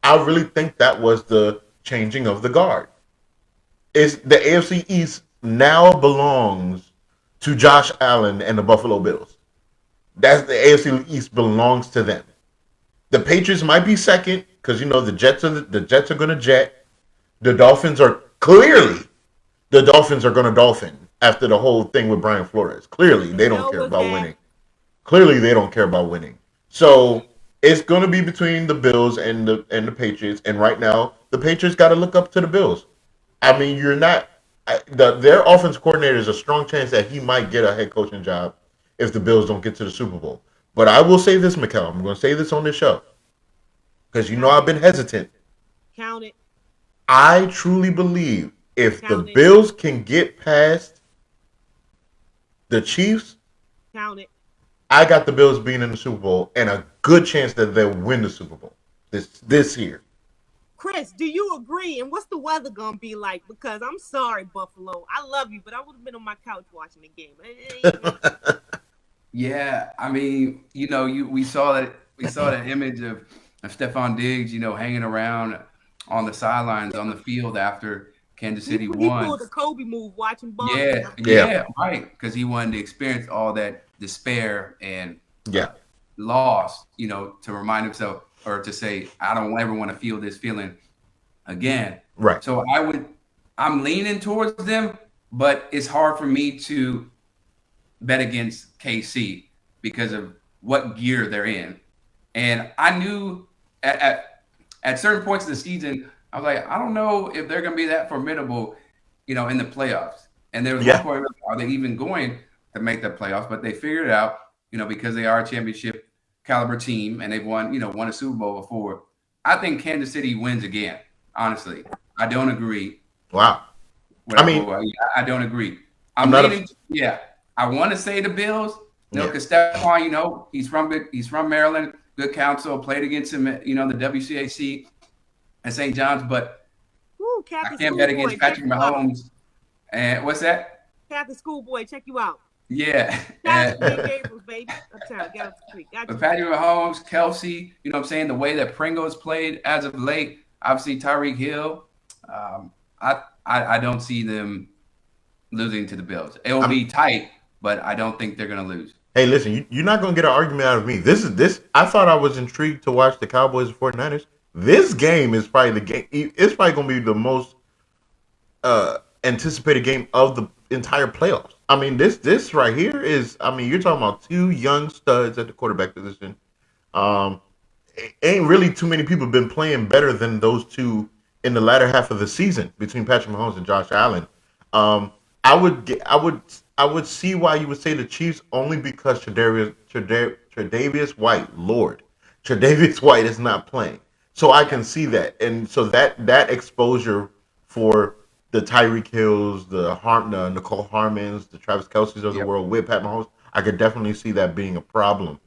Speaker 2: I really think that was the changing of the guard. Is the AFC East now belongs to Josh Allen and the Buffalo Bills. That's the AFC East belongs to them. The Patriots might be second because the Jets are going to jet. The Dolphins are going to dolphin after the whole thing with Brian Flores. Clearly, they don't care about winning. Clearly, they don't care about winning. So it's going to be between the Bills and the Patriots. And right now, the Patriots got to look up to the Bills. I mean, you're not. Their offense coordinator is a strong chance that he might get a head coaching job if the Bills don't get to the Super Bowl. But I will say this, Mikkel. I'm going to say this on this show because I've been hesitant.
Speaker 1: Count it.
Speaker 2: I truly believe if the Bills can get past the Chiefs,
Speaker 1: count it.
Speaker 2: I got the Bills being in the Super Bowl and a good chance that they'll win the Super Bowl this year.
Speaker 1: Chris, do you agree? And what's the weather going to be like? Because I'm sorry, Buffalo. I love you, but I would have been on my couch watching the game.
Speaker 3: Yeah, I mean, we saw that image of Stephon Diggs, hanging around on the sidelines, on the field after Kansas City
Speaker 1: He
Speaker 3: won.
Speaker 1: pulled the Kobe move watching Boston.
Speaker 3: Yeah, right. Because he wanted to experience all that despair and loss, to remind himself or to say, I don't ever want to feel this feeling again.
Speaker 2: Right.
Speaker 3: So I'm leaning towards them, but it's hard for me to bet against KC because of what gear they're in. And I knew at certain points of the season, I was like, I don't know if they're going to be that formidable, in the playoffs. And there was one point, are they even going to make the playoffs? But they figured it out, because they are a championship caliber team and they've won a Super Bowl before. I think Kansas City wins again. Honestly, I don't agree.
Speaker 2: Wow.
Speaker 3: I don't agree. I want to say the Bills, because Stephon, he's from Maryland, good counsel, played against him at, the WCAC at St. John's, but I can't bet against Patrick Mahomes. And what's that?
Speaker 1: Catholic schoolboy, check you out.
Speaker 3: Yeah.
Speaker 1: But
Speaker 3: Patrick Mahomes, Kelsey, the way that Pringle's played as of late, obviously Tyreek Hill, I don't see them losing to the Bills. It'll be tight, but I don't think they're going to lose.
Speaker 2: Hey, listen, you're not going to get an argument out of me. I thought I was intrigued to watch the Cowboys and 49ers. This game is probably the game. It's probably going to be the most anticipated game of the entire playoffs. I mean, this right here is, you're talking about two young studs at the quarterback position. Ain't really too many people been playing better than those two in the latter half of the season between Patrick Mahomes and Josh Allen. I would see why you would say the Chiefs only because Tre'Davious White, Lord, Tre'Davious White is not playing. So I can see that, and so that exposure for the Tyreek Hills, the Nicole Harmons, the Travis Kelce's of the world with Pat Mahomes, I could definitely see that being a problem.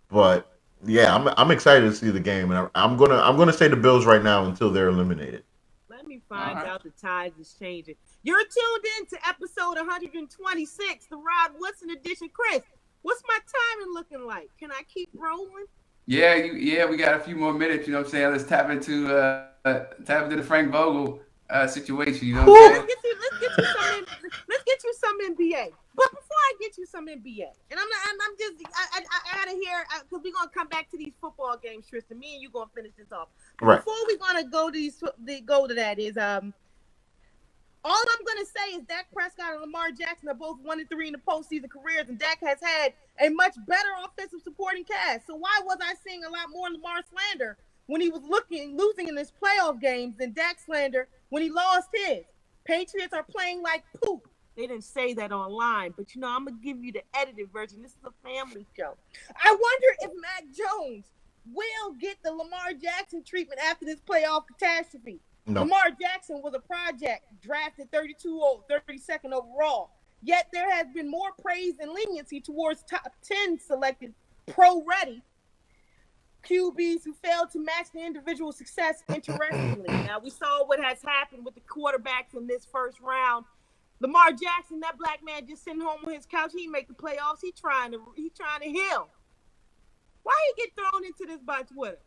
Speaker 2: But yeah, I'm excited to see the game, and I'm gonna say the Bills right now until they're eliminated.
Speaker 1: Let me find out the tides is changing. You're tuned in to episode 126, the Rod Woodson edition. Chris, what's my timing looking like? Can I keep rolling?
Speaker 3: Yeah, we got a few more minutes. You know what I'm saying? Let's tap into the Frank Vogel situation. You know what I'm saying?
Speaker 1: Let's get you some NBA. But before I get you some NBA, and I gotta hear, because we're gonna come back to these football games, Tristan. Me and you gonna finish this off.
Speaker 2: Right.
Speaker 1: Before we're gonna go to that is all I'm gonna say is Dak Prescott and Lamar Jackson are both 1-3 in the postseason careers, and Dak has had a much better offensive supporting cast. So why was I seeing a lot more Lamar slander when he was losing in his playoff games than Dak slander when he lost his? Patriots are playing like poop. They didn't say that online, but I'm gonna give you the edited version. This is a family show. I wonder if Mac Jones will get the Lamar Jackson treatment after this playoff catastrophe. No. Lamar Jackson was a project drafted 32nd overall. Yet there has been more praise and leniency towards top 10 selected pro-ready QBs who failed to match the individual success interestingly. Now, we saw what has happened with the quarterbacks in this first round. Lamar Jackson, that black man just sitting home on his couch, he make the playoffs. He trying to heal. Why he get thrown into this by Twitter?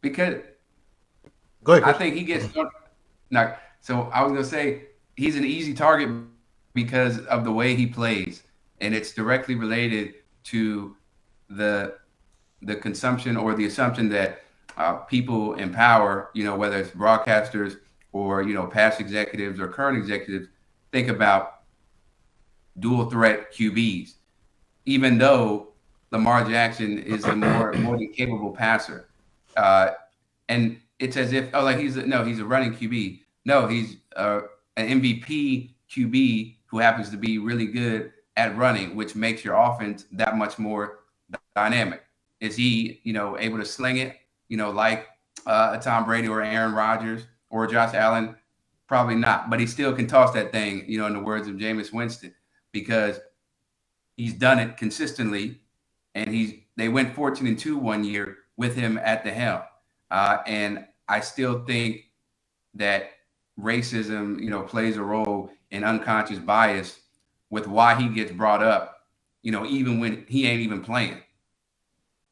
Speaker 3: Because
Speaker 2: go ahead,
Speaker 3: I think he gets thrown. No, so I was gonna say he's an easy target because of the way he plays, and it's directly related to the consumption or the assumption that people in power, whether it's broadcasters or past executives or current executives, think about dual threat QBs, even though Lamar Jackson is a more than capable passer, and it's as if he's a running QB. No, he's an MVP QB who happens to be really good at running, which makes your offense that much more dynamic. Is he, able to sling it, like a Tom Brady or Aaron Rodgers or Josh Allen? Probably not, but he still can toss that thing, in the words of Jameis Winston, because he's done it consistently, and they went 14-2 one year with him at the helm. And I still think that racism, plays a role in unconscious bias with why he gets brought up, even when he ain't even playing.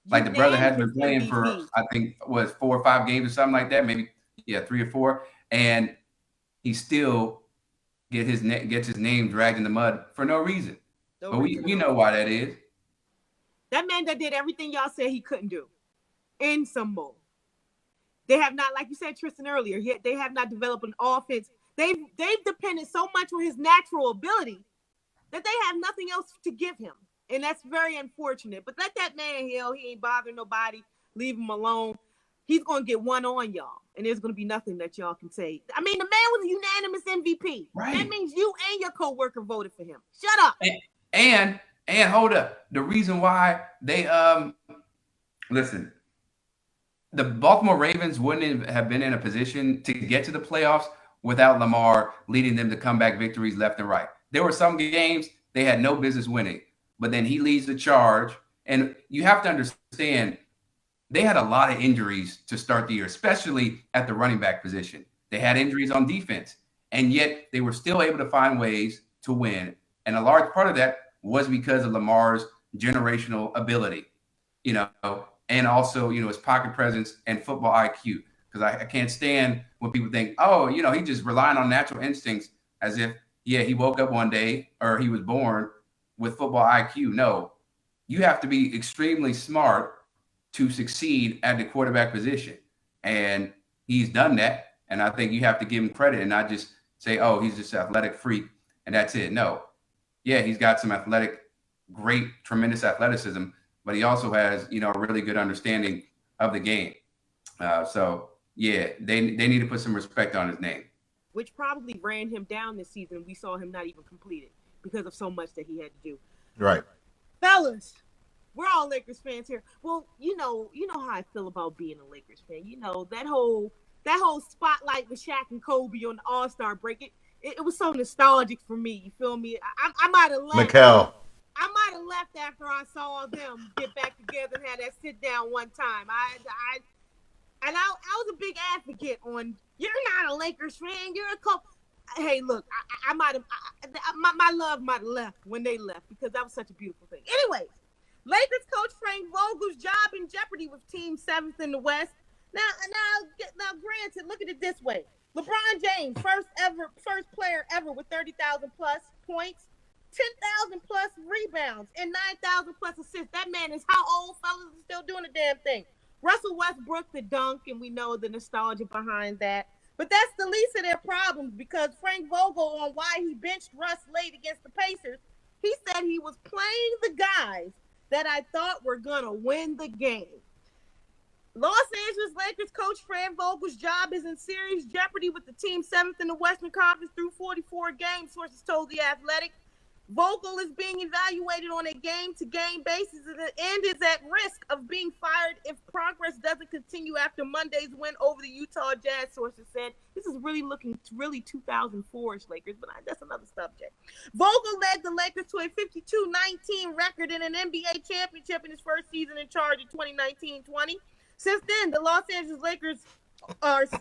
Speaker 3: Like the brother has been
Speaker 1: Unanimous
Speaker 3: playing for,
Speaker 1: MVP.
Speaker 3: I think, 4 or 5 games or something like that, maybe 3 or 4, and he still gets his name dragged in the mud for no reason. But we know why that is.
Speaker 1: That man that did everything y'all said he couldn't do, and some more. They have not, like you said, Tristan, earlier, they have not developed an offense. They've depended so much on his natural ability that they have nothing else to give him. And that's very unfortunate. But let that man heal. He ain't bothering nobody. Leave him alone. He's going to get one on y'all. And there's going to be nothing that y'all can say. I mean, the man was a unanimous MVP.
Speaker 3: Right.
Speaker 1: That means you and your coworker voted for him. Shut up.
Speaker 3: And hold up. The reason why they listen, the Baltimore Ravens wouldn't have been in a position to get to the playoffs without Lamar leading them to comeback victories left and right. There were some games they had no business winning, but then he leads the charge. And you have to understand, they had a lot of injuries to start the year, especially at the running back position. They had injuries on defense, and yet they were still able to find ways to win. And a large part of that was because of Lamar's generational ability, and also, his pocket presence and football IQ. Because I can't stand when people think, he's just relying on natural instincts as if, he woke up one day or he was born with football IQ. No, you have to be extremely smart to succeed at the quarterback position. And he's done that. And I think you have to give him credit and not just say, he's just an athletic freak and that's it. No. Yeah, he's got some tremendous athleticism, but he also has, a really good understanding of the game. They need to put some respect on his name.
Speaker 1: Which probably ran him down this season. We saw him not even complete it because of so much that he had to do.
Speaker 2: Right.
Speaker 1: Fellas, we're all Lakers fans here. Well, you know how I feel about being a Lakers fan. That whole spotlight with Shaq and Kobe on the All-Star break. It was so nostalgic for me. You feel me? I might have left.
Speaker 2: Mikal.
Speaker 1: I might have left after I saw them get back together and had that sit down one time. I was a big advocate on, you're not a Lakers fan, you're a Kobe. Hey, look, I might have, my love might have left when they left because that was such a beautiful thing. Anyways, Lakers coach Frank Vogel's job in jeopardy with team 7th in the West. Now, granted, look at it this way. LeBron James, first player ever with 30,000 plus points, 10,000 plus rebounds, and 9,000 plus assists. That man is how old, fellas, is still doing the damn thing. Russell Westbrook, the dunk, and we know the nostalgia behind that. But that's the least of their problems because Frank Vogel, on why he benched Russ late against the Pacers, he said he was playing the guys that I thought were going to win the game. Los Angeles Lakers coach Frank Vogel's job is in serious jeopardy with the team 7th in the Western Conference through 44 games, sources told The Athletic. Vogel is being evaluated on a game-to-game basis and is at risk of being fired if progress doesn't continue after Monday's win over the Utah Jazz, sources said. This is really looking 2004-ish Lakers, but that's another subject. Vogel led the Lakers to a 52-19 record in an NBA championship in his first season in charge in 2019-20. Since then, the Los Angeles Lakers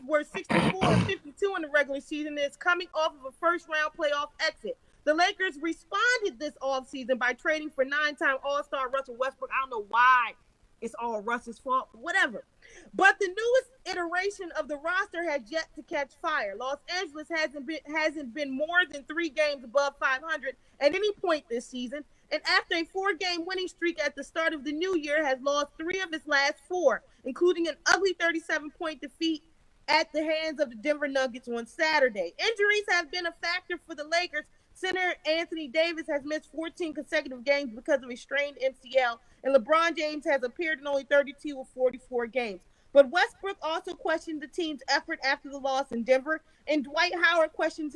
Speaker 1: were 64-52 in the regular season and is coming off of a first-round playoff exit. The Lakers responded this offseason by trading for 9-time All-Star Russell Westbrook. I don't know why it's all Russ's fault, but whatever. But the newest iteration of the roster has yet to catch fire. Los Angeles hasn't been more than 3 games above 500 at any point this season, and after a 4-game winning streak at the start of the new year, has lost 3 of its last 4, including an ugly 37-point defeat at the hands of the Denver Nuggets on Saturday. Injuries have been a factor for the Lakers. Center Anthony Davis has missed 14 consecutive games because of a strained MCL, and LeBron James has appeared in only 32 of 44 games. But Westbrook also questioned the team's effort after the loss in Denver, and Dwight Howard questioned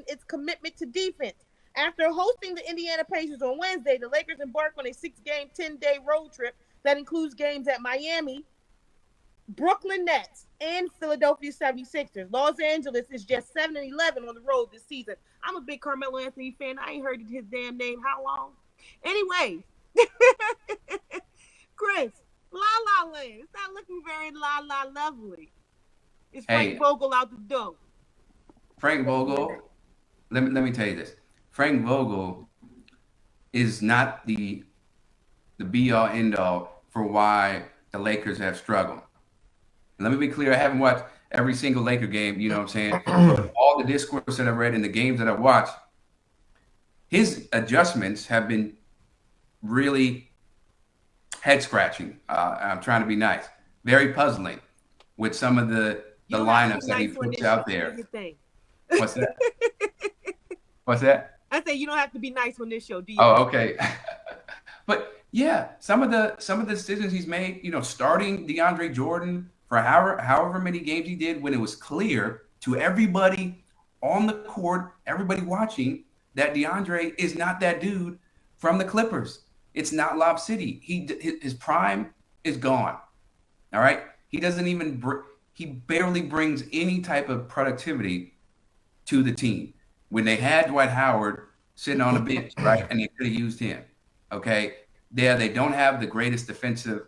Speaker 1: its commitment to defense. After hosting the Indiana Pacers on Wednesday, the Lakers embark on a 6-game, 10-day road trip that includes games at Miami, Brooklyn Nets, and Philadelphia 76ers. Los Angeles is just 7-11 on the road this season. I'm a big Carmelo Anthony fan. I ain't heard his damn name how long? Anyway, Chris, La La Land. It's not looking very La La lovely. It's Frank Vogel out the door.
Speaker 3: Frank Vogel, let me tell you this. Frank Vogel is not the be-all, end-all for why the Lakers have struggled. And let me be clear, I haven't watched every single Laker game, you know what I'm saying? But all the discourse that I've read in the games that I've watched, his adjustments have been really head-scratching. I'm trying to be nice. Very puzzling with some of the lineups that he puts out there. What's that? What's that?
Speaker 1: I say you don't have to be nice on this show, do you?
Speaker 3: Oh, okay. But yeah, some of the decisions he's made, you know, starting DeAndre Jordan for however many games he did, when it was clear to everybody on the court, everybody watching, that DeAndre is not that dude from the Clippers. It's not Lob City. His prime is gone. All right. He doesn't even he barely brings any type of productivity to the team. When they had Dwight Howard sitting on the bench, right, and they could have used him. Okay, they don't have the greatest defensive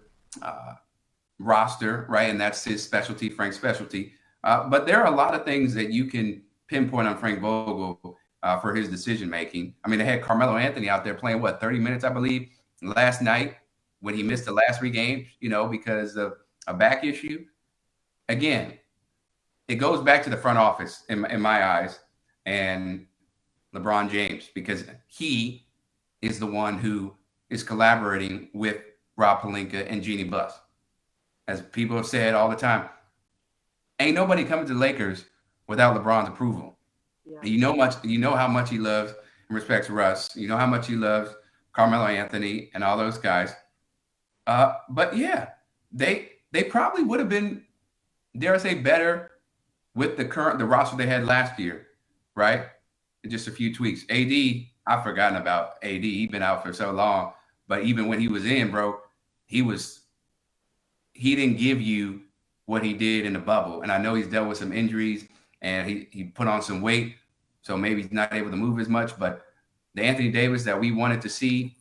Speaker 3: roster, right, and that's his specialty, Frank's specialty. But there are a lot of things that you can pinpoint on Frank Vogel for his decision making. I mean, they had Carmelo Anthony out there playing 30 minutes, I believe, last night when he missed the last 3 games, you know, because of a back issue. Again, it goes back to the front office in my eyes and LeBron James, because he is the one who is collaborating with Rob Pelinka and Jeannie Buss. As people have said all the time, ain't nobody coming to the Lakers without LeBron's approval. Yeah. You know how much he loves and respects Russ. You know how much he loves Carmelo Anthony and all those guys. But yeah, they probably would have been, dare I say, better with the roster they had last year, right? Just a few tweaks. AD, I've forgotten about AD. He's been out for so long. But even when he was in, bro, he didn't give you what he did in the bubble. And I know he's dealt with some injuries and he put on some weight. So maybe he's not able to move as much. But the Anthony Davis that we wanted to see,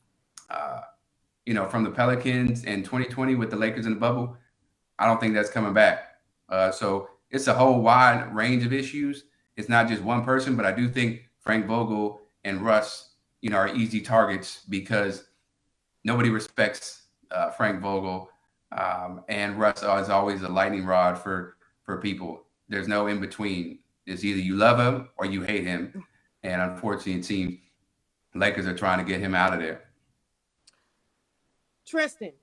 Speaker 3: from the Pelicans in 2020 with the Lakers in the bubble, I don't think that's coming back. So it's a whole wide range of issues. It's not just one person, but I do think Frank Vogel and Russ, are easy targets because nobody respects Frank Vogel, and Russ is always a lightning rod for people. There's no in between. It's either you love him or you hate him, and unfortunately, it seems Lakers are trying to get him out of there.
Speaker 1: Tristan,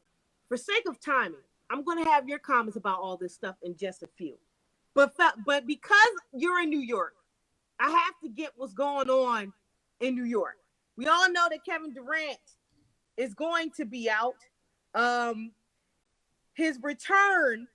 Speaker 1: for sake of timing, I'm going to have your comments about all this stuff in just a few. But because you're in New York, I have to get what's going on in New York. We all know that Kevin Durant is going to be out. His return,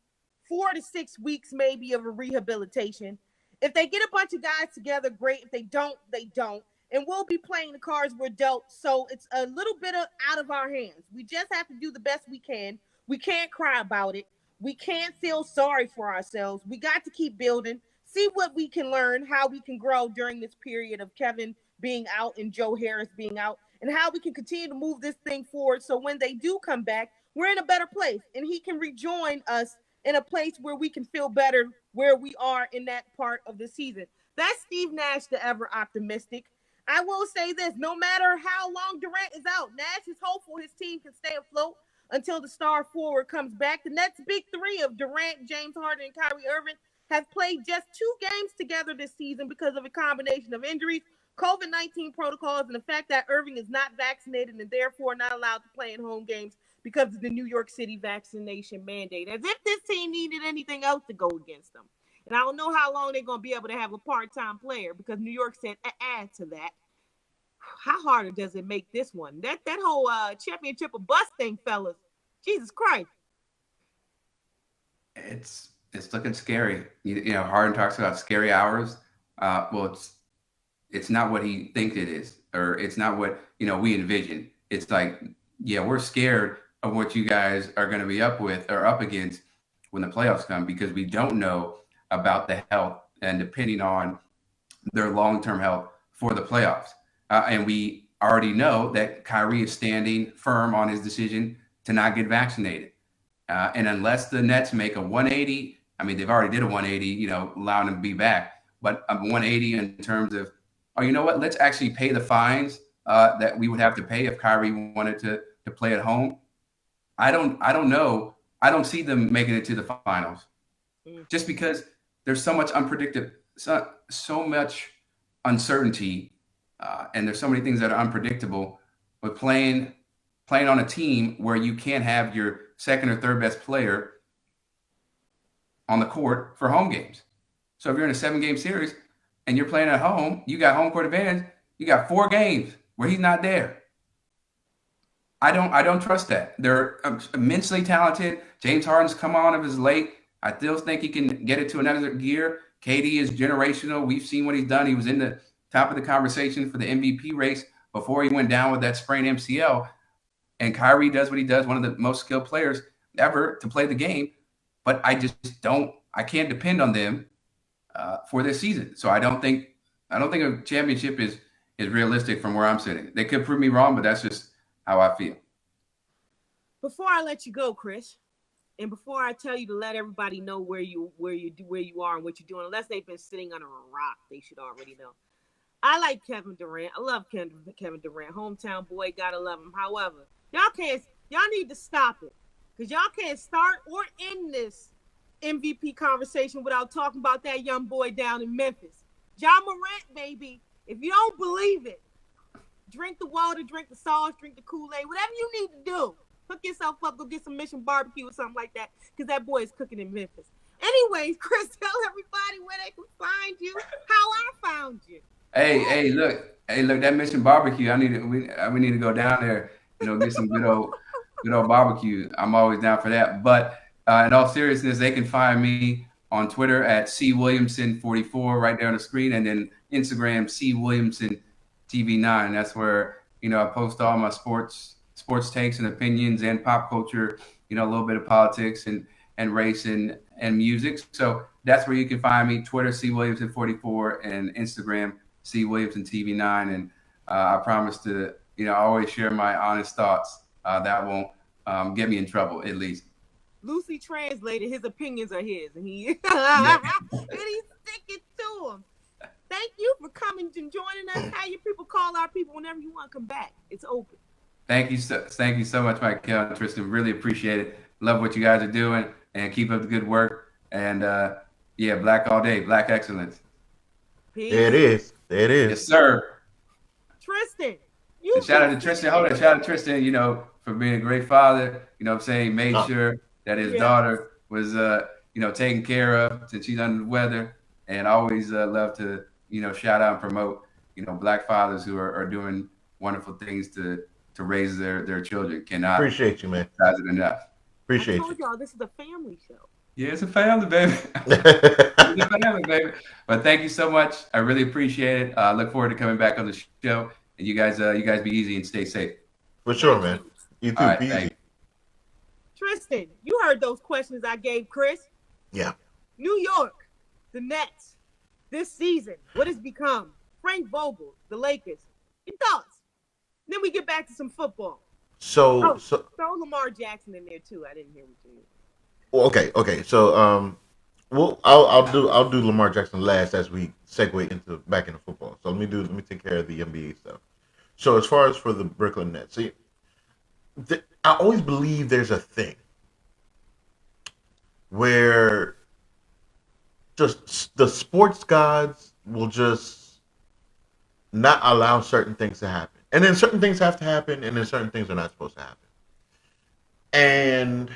Speaker 1: 4 to 6 weeks maybe of a rehabilitation. If they get a bunch of guys together, great. If they don't, they don't. And we'll be playing the cards we're dealt. So it's a little bit out of our hands. We just have to do the best we can. We can't cry about it. We can't feel sorry for ourselves. We got to keep building, see what we can learn, how we can grow during this period of Kevin being out and Joe Harris being out, and how we can continue to move this thing forward so when they do come back, we're in a better place and he can rejoin us in a place where we can feel better where we are in that part of the season. That's Steve Nash, the ever optimistic. I will say this, no matter how long Durant is out, Nash is hopeful his team can stay afloat until the star forward comes back. The next big three of Durant, James Harden, and Kyrie Irving have played just 2 games together this season because of a combination of injuries, COVID-19 protocols, and the fact that Irving is not vaccinated and therefore not allowed to play in home games because of the New York City vaccination mandate. As if this team needed anything else to go against them. And I don't know how long they're going to be able to have a part-time player because New York said add to that. How harder does it make this one? That whole championship of bust thing, fellas. Jesus Christ.
Speaker 3: It's looking scary. Harden talks about scary hours. Well, it's not what he thinks it is, or it's not what we envision. It's like, yeah, we're scared of what you guys are going to be up against when the playoffs come because we don't know about the health and depending on their long-term health for the playoffs. And we already know that Kyrie is standing firm on his decision to not get vaccinated. And unless the Nets make a 180, I mean, they've already did a 180, allowing him to be back, but a 180 in terms of, oh, you know what, let's actually pay the fines that we would have to pay if Kyrie wanted to play at home. I don't know. I don't see them making it to the finals, just because there's so much so much uncertainty, and there's so many things that are unpredictable with playing on a team where you can't have your second or third best player on the court for home games. So if you're in a 7-game series and you're playing at home, you got home court advantage. You got 4 games where he's not there. I don't trust that. They're immensely talented. James Harden's come on of his late. I still think he can get it to another gear. KD is generational. We've seen what he's done. He was in the top of the conversation for the MVP race before he went down with that sprained MCL. And Kyrie does what he does, one of the most skilled players ever to play the game. But I can't depend on them for this season. So I don't think a championship is realistic from where I'm sitting. They could prove me wrong, but that's just how I feel.
Speaker 1: Before I let you go, Chris, and before I tell you to let everybody know where you are and what you're doing, unless they've been sitting under a rock, they should already know. I like Kevin Durant. I love Kevin Durant. Hometown boy, gotta love him. However, y'all need to stop it, because y'all can't start or end this MVP conversation without talking about that young boy down in Memphis. Ja Morant, baby. If you don't believe it, drink the water, drink the sauce, drink the Kool-Aid, whatever you need to do. Hook yourself up, go get some Mission Barbecue or something like that, because that boy is cooking in Memphis. Anyways, Chris, tell everybody where they can find you, how I found you.
Speaker 3: Hey, look, that Mission Barbecue. We need to go down there, get some good old barbecue. I'm always down for that. But in all seriousness, they can find me on Twitter at CWilliamson44 right there on the screen, and then Instagram CWilliamson TV9. That's where I post all my sports takes and opinions and pop culture, a little bit of politics and race and music. So that's where you can find me, Twitter CWilliamson44 and Instagram CWilliamson TV9. And I promise to always share my honest thoughts. That won't get me in trouble, at least.
Speaker 1: Loosely translated, his opinions are his, and he's sticking to them. Thank you for coming and joining us. How you people call our people whenever you want to come back. It's open.
Speaker 3: Thank you so much, Michael and Tristan. Really appreciate it. Love what you guys are doing, and keep up the good work. And Black all day, Black excellence.
Speaker 1: Peace.
Speaker 2: There it is.
Speaker 3: Yes, sir.
Speaker 1: Tristan,
Speaker 3: shout out to Tristan. Shout out to Tristan. For being a great father. Made sure that his daughter was taken care of since she's under the weather, and always love to shout out and promote Black fathers who are doing wonderful things to raise their children. Cannot
Speaker 2: appreciate you, man.
Speaker 3: Emphasize it enough.
Speaker 2: Appreciate
Speaker 1: you. I told y'all this is a family show.
Speaker 3: Yeah, it's a family, baby. It's a family, baby. But thank you so much. I really appreciate it. Look forward to coming back on the show. And you guys be easy and stay safe.
Speaker 2: For sure, man. You too.
Speaker 3: Right,
Speaker 2: be easy.
Speaker 1: Tristan, you heard those questions I gave Chris.
Speaker 2: Yeah.
Speaker 1: New York, the Nets, this season, what has become? Frank Vogel, the Lakers. Your thoughts? Then we get back to some football.
Speaker 2: So
Speaker 1: throw Lamar Jackson in there too. I didn't hear what you mean.
Speaker 2: Well, okay. So I'll do Lamar Jackson last as we segue back into football. So let me take care of the NBA stuff. So as far as for the Brooklyn Nets, see, I always believe there's a thing where just the sports gods will just not allow certain things to happen. And then certain things have to happen, and then certain things are not supposed to happen. And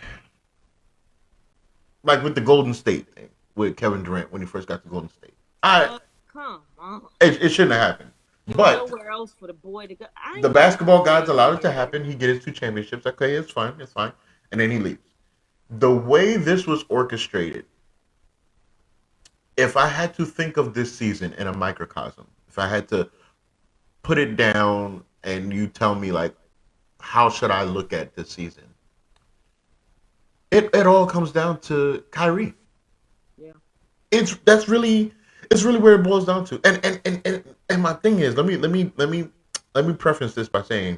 Speaker 2: like with the Golden State thing, with Kevin Durant when he first got to Golden State.
Speaker 1: Come on.
Speaker 2: It shouldn't have happened. But
Speaker 1: nowhere else for the boy to go.
Speaker 2: The basketball gods allowed it to happen. He gets 2 championships. Okay, it's fine. And then he leaves. The way this was orchestrated, if I had to think of this season in a microcosm, if I had to put it down and you tell me, like, how should I look at this season? It all comes down to Kyrie.
Speaker 1: Yeah.
Speaker 2: It's really where it boils down to. And my thing is, let me preface this by saying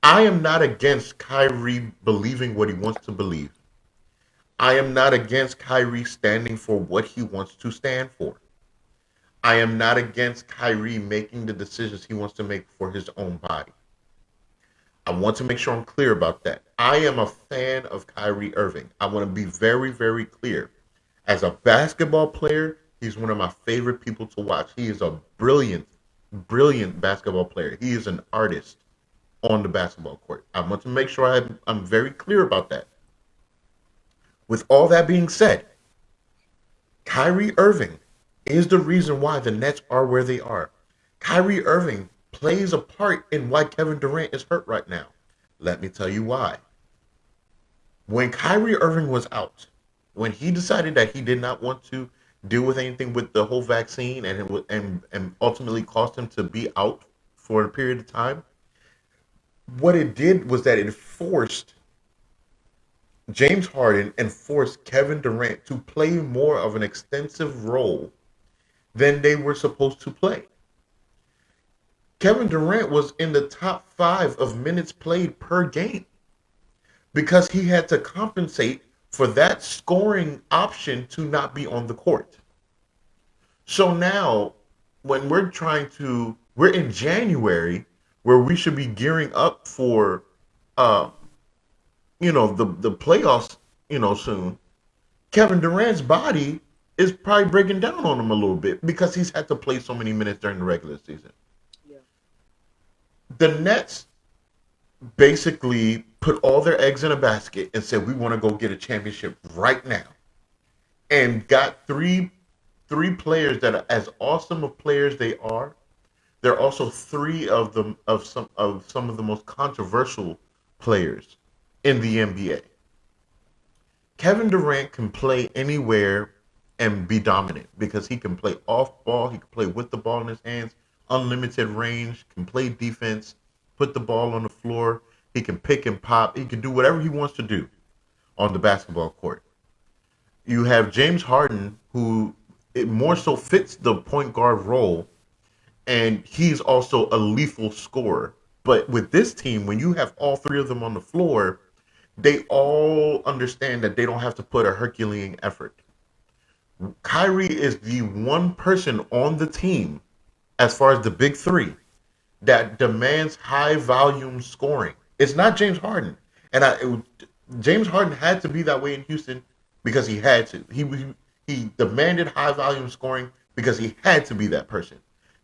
Speaker 2: I am not against Kyrie believing what he wants to believe. I am not against Kyrie standing for what he wants to stand for. I am not against Kyrie making the decisions he wants to make for his own body. I want to make sure I'm clear about that. I am a fan of Kyrie Irving. I want to be very, very clear. As a basketball player, he's one of my favorite people to watch. He is a brilliant, brilliant basketball player. He is an artist on the basketball court. I want to make sure I'm very clear about that. With all that being said, Kyrie Irving is the reason why the Nets are where they are. Kyrie Irving plays a part in why Kevin Durant is hurt right now. Let me tell you why. When Kyrie Irving was out, when he decided that he did not want to deal with anything with the whole vaccine and ultimately caused him to be out for a period of time, what it did was that it forced James Harden and forced Kevin Durant to play more of an extensive role than they were supposed to play. Kevin Durant was in the top 5 of minutes played per game because he had to compensate for that scoring option to not be on the court. So now, when we're in January, where we should be gearing up for, uh, the playoffs, soon. Kevin Durant's body is probably breaking down on him a little bit because he's had to play so many minutes during the regular season.
Speaker 1: Yeah.
Speaker 2: The Nets basically put all their eggs in a basket and said, we want to go get a championship right now. And got three players that are as awesome of players they are. They're also three of them of some of the most controversial players in the NBA. Kevin Durant can play anywhere and be dominant because he can play off ball, he can play with the ball in his hands, unlimited range, can play defense, put the ball on the floor, he can pick and pop, he can do whatever he wants to do on the basketball court. You have James Harden, who it more so fits the point guard role, and he's also a lethal scorer. But with this team, when you have all three of them on the floor, they all understand that they don't have to put a Herculean effort. Kyrie is the one person on the team, as far as the big three, that demands high volume scoring. It's not James Harden, and James Harden had to be that way in Houston because he had to. He demanded high volume scoring because he had to be that person.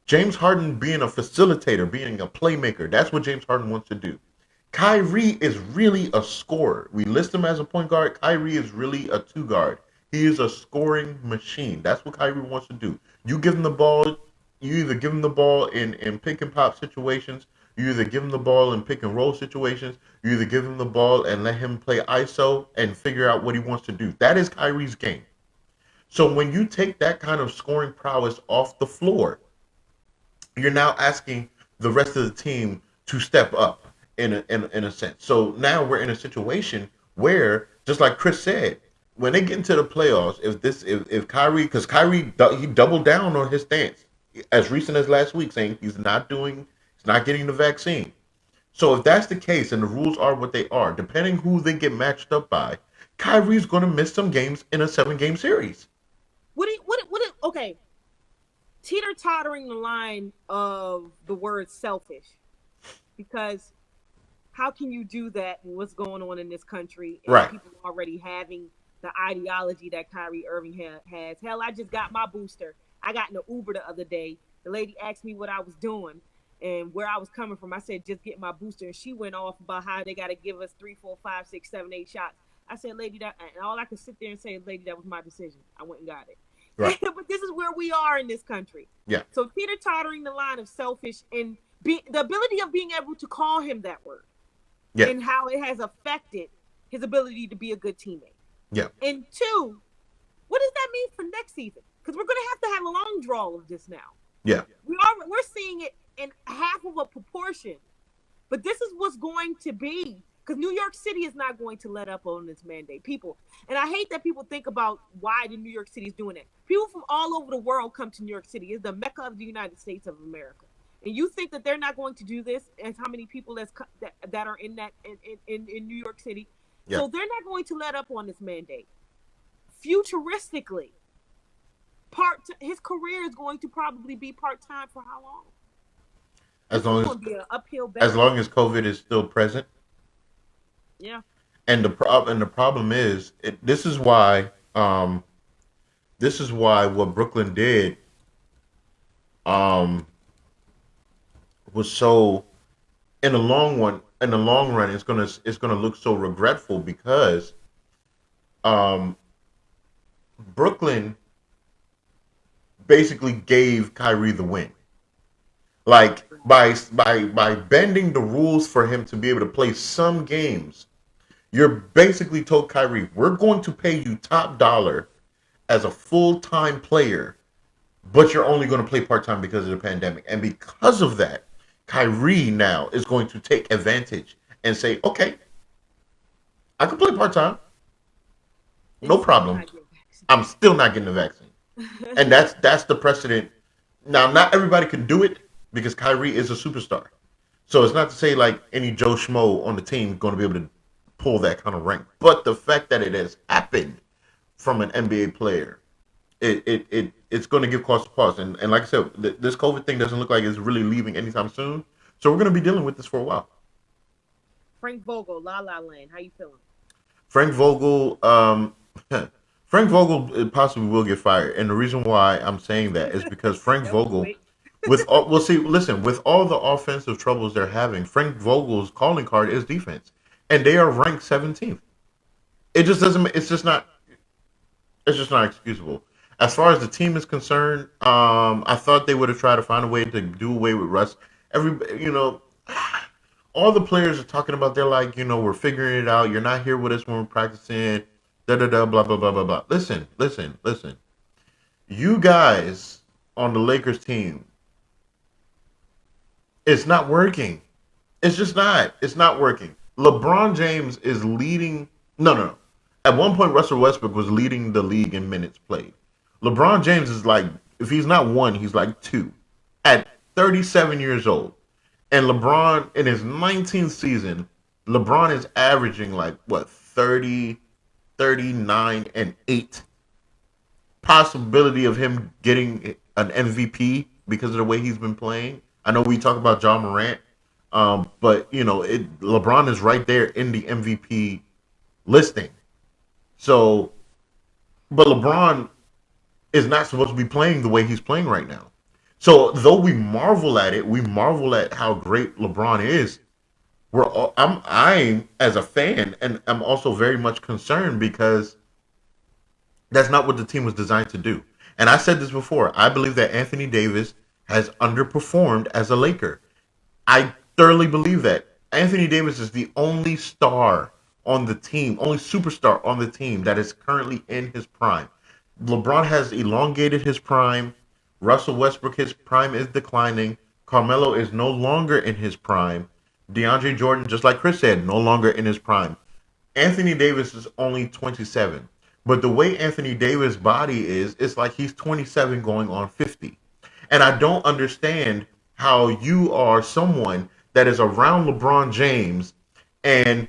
Speaker 2: James Harden being a facilitator, being a playmaker, that's what James Harden wants to do. Kyrie is really a scorer. We list him as a point guard. Kyrie is really a two guard. He is a scoring machine. That's what Kyrie wants to do. You give him the ball, you either give him the ball in pick and pop situations, you either give him the ball in pick and roll situations, you either give him the ball and let him play ISO and figure out what he wants to do. That is Kyrie's game. So when you take that kind of scoring prowess off the floor, you're now asking the rest of the team to step up in a sense. So now we're in a situation where, just like Chris said, when they get into the playoffs, if Kyrie, because Kyrie he doubled down on his stance as recent as last week, saying he's not getting the vaccine. So if that's the case and the rules are what they are, depending who they get matched up by, Kyrie's going to miss some games in a 7-game series.
Speaker 1: Okay. Teeter-tottering the line of the word selfish, because how can you do that with what's going on in this country and
Speaker 2: right.
Speaker 1: People already having the ideology that Kyrie Irving has? Hell, I just got my booster. I got in the Uber the other day. The lady asked me what I was doing and where I was coming from. I said, just get my booster. And she went off about how they got to give us 3, 4, 5, 6, 7, 8 shots. I said, lady, and all I could sit there and say, lady, that was my decision. I went and got it. Right. But this is where we are in this country.
Speaker 2: Yeah.
Speaker 1: So teeter-tottering the line of selfish and the ability of being able to call him that word. Yeah. And how it has affected his ability to be a good teammate.
Speaker 2: Yeah.
Speaker 1: And 2, what does that mean for next season? Because we're going to have a long draw of this now.
Speaker 2: Yeah.
Speaker 1: We're seeing it in half of a proportion. But this is what's going to be. Because New York City is not going to let up on this mandate. People, and I hate that people think about why the New York City is doing it. People from all over the world come to New York City. It's the Mecca of the United States of America. And you think that they're not going to do this? And how many people that are in that in New York City? Yeah. So they're not going to let up on this mandate. Futuristically, his career is going to probably be part-time for how long?
Speaker 2: as
Speaker 1: This is
Speaker 2: long as
Speaker 1: going to be an uphill
Speaker 2: as
Speaker 1: battle.
Speaker 2: long as COVID is still present.
Speaker 1: Yeah.
Speaker 2: And the problem is um this is why what Brooklyn did um was so in the long run it's gonna look so regretful because um Brooklyn basically gave Kyrie the win. Like by bending the rules for him to be able to play some games, you're basically told Kyrie, we're going to pay you top dollar as a full time player, but you're only going to play part time because of the pandemic. And because of that, Kyrie now is going to take advantage and say, okay, I can play part time,
Speaker 1: And
Speaker 2: no
Speaker 1: still
Speaker 2: problem.
Speaker 1: not get
Speaker 2: I'm still not getting the vaccine. And
Speaker 1: vaccinated.
Speaker 2: that's the precedent. Now, not everybody can do it because Kyrie is a superstar. So it's not to say like any Joe Schmo on the team is going to be able to pull that kind of rank. But the fact that it has happened from an NBA player, it's going to give cause to pause. And like I said, this COVID thing doesn't look like it's really leaving anytime soon. So we're going to be dealing with this for a while.
Speaker 1: Frank Vogel, La La Land. How you feeling?
Speaker 2: Frank Vogel, Frank Vogel possibly will get fired, and the reason why I'm saying that is because Frank
Speaker 1: That was
Speaker 2: Vogel,
Speaker 1: quick.
Speaker 2: with all, well, see, listen, with all the offensive troubles they're having, Frank Vogel's calling card is defense, and they are ranked 17th. It just doesn't. It's just not excusable. As far as the team is concerned, I thought they would have tried to find a way to do away with Russ. Every, all the players are talking about. They're like, we're figuring it out. You're not here with us when we're practicing. Da da da. Blah blah blah blah blah. Listen, listen, listen. You guys on the Lakers team, it's not working. It's just not. It's not working. LeBron James is leading. No, no, no. At one point, Russell Westbrook was leading the league in minutes played. LeBron James is like, if he's not one, he's like two. At 37 years old. And LeBron, in his 19th season, LeBron is averaging like, what, 30, 39, and 8. Possibility of him getting an MVP because of the way he's been playing. I know we talk about John Morant, but LeBron is right there in the MVP listing. So, but LeBron is not supposed to be playing the way he's playing right now. So, though we marvel at it, we marvel at how great LeBron is. I'm as a fan, and I'm also very much concerned because that's not what the team was designed to do. And I said this before. I believe that Anthony Davis has underperformed as a Laker. I thoroughly believe that. Anthony Davis is the only star on the team, only superstar on the team that is currently in his prime. LeBron has elongated his prime. Russell Westbrook, his prime is declining. Carmelo is no longer in his prime. DeAndre Jordan, just like Chris said, no longer in his prime. Anthony Davis is only 27. But the way Anthony Davis' body is, it's like he's 27 going on 50. And I don't understand how you are someone that is around LeBron James and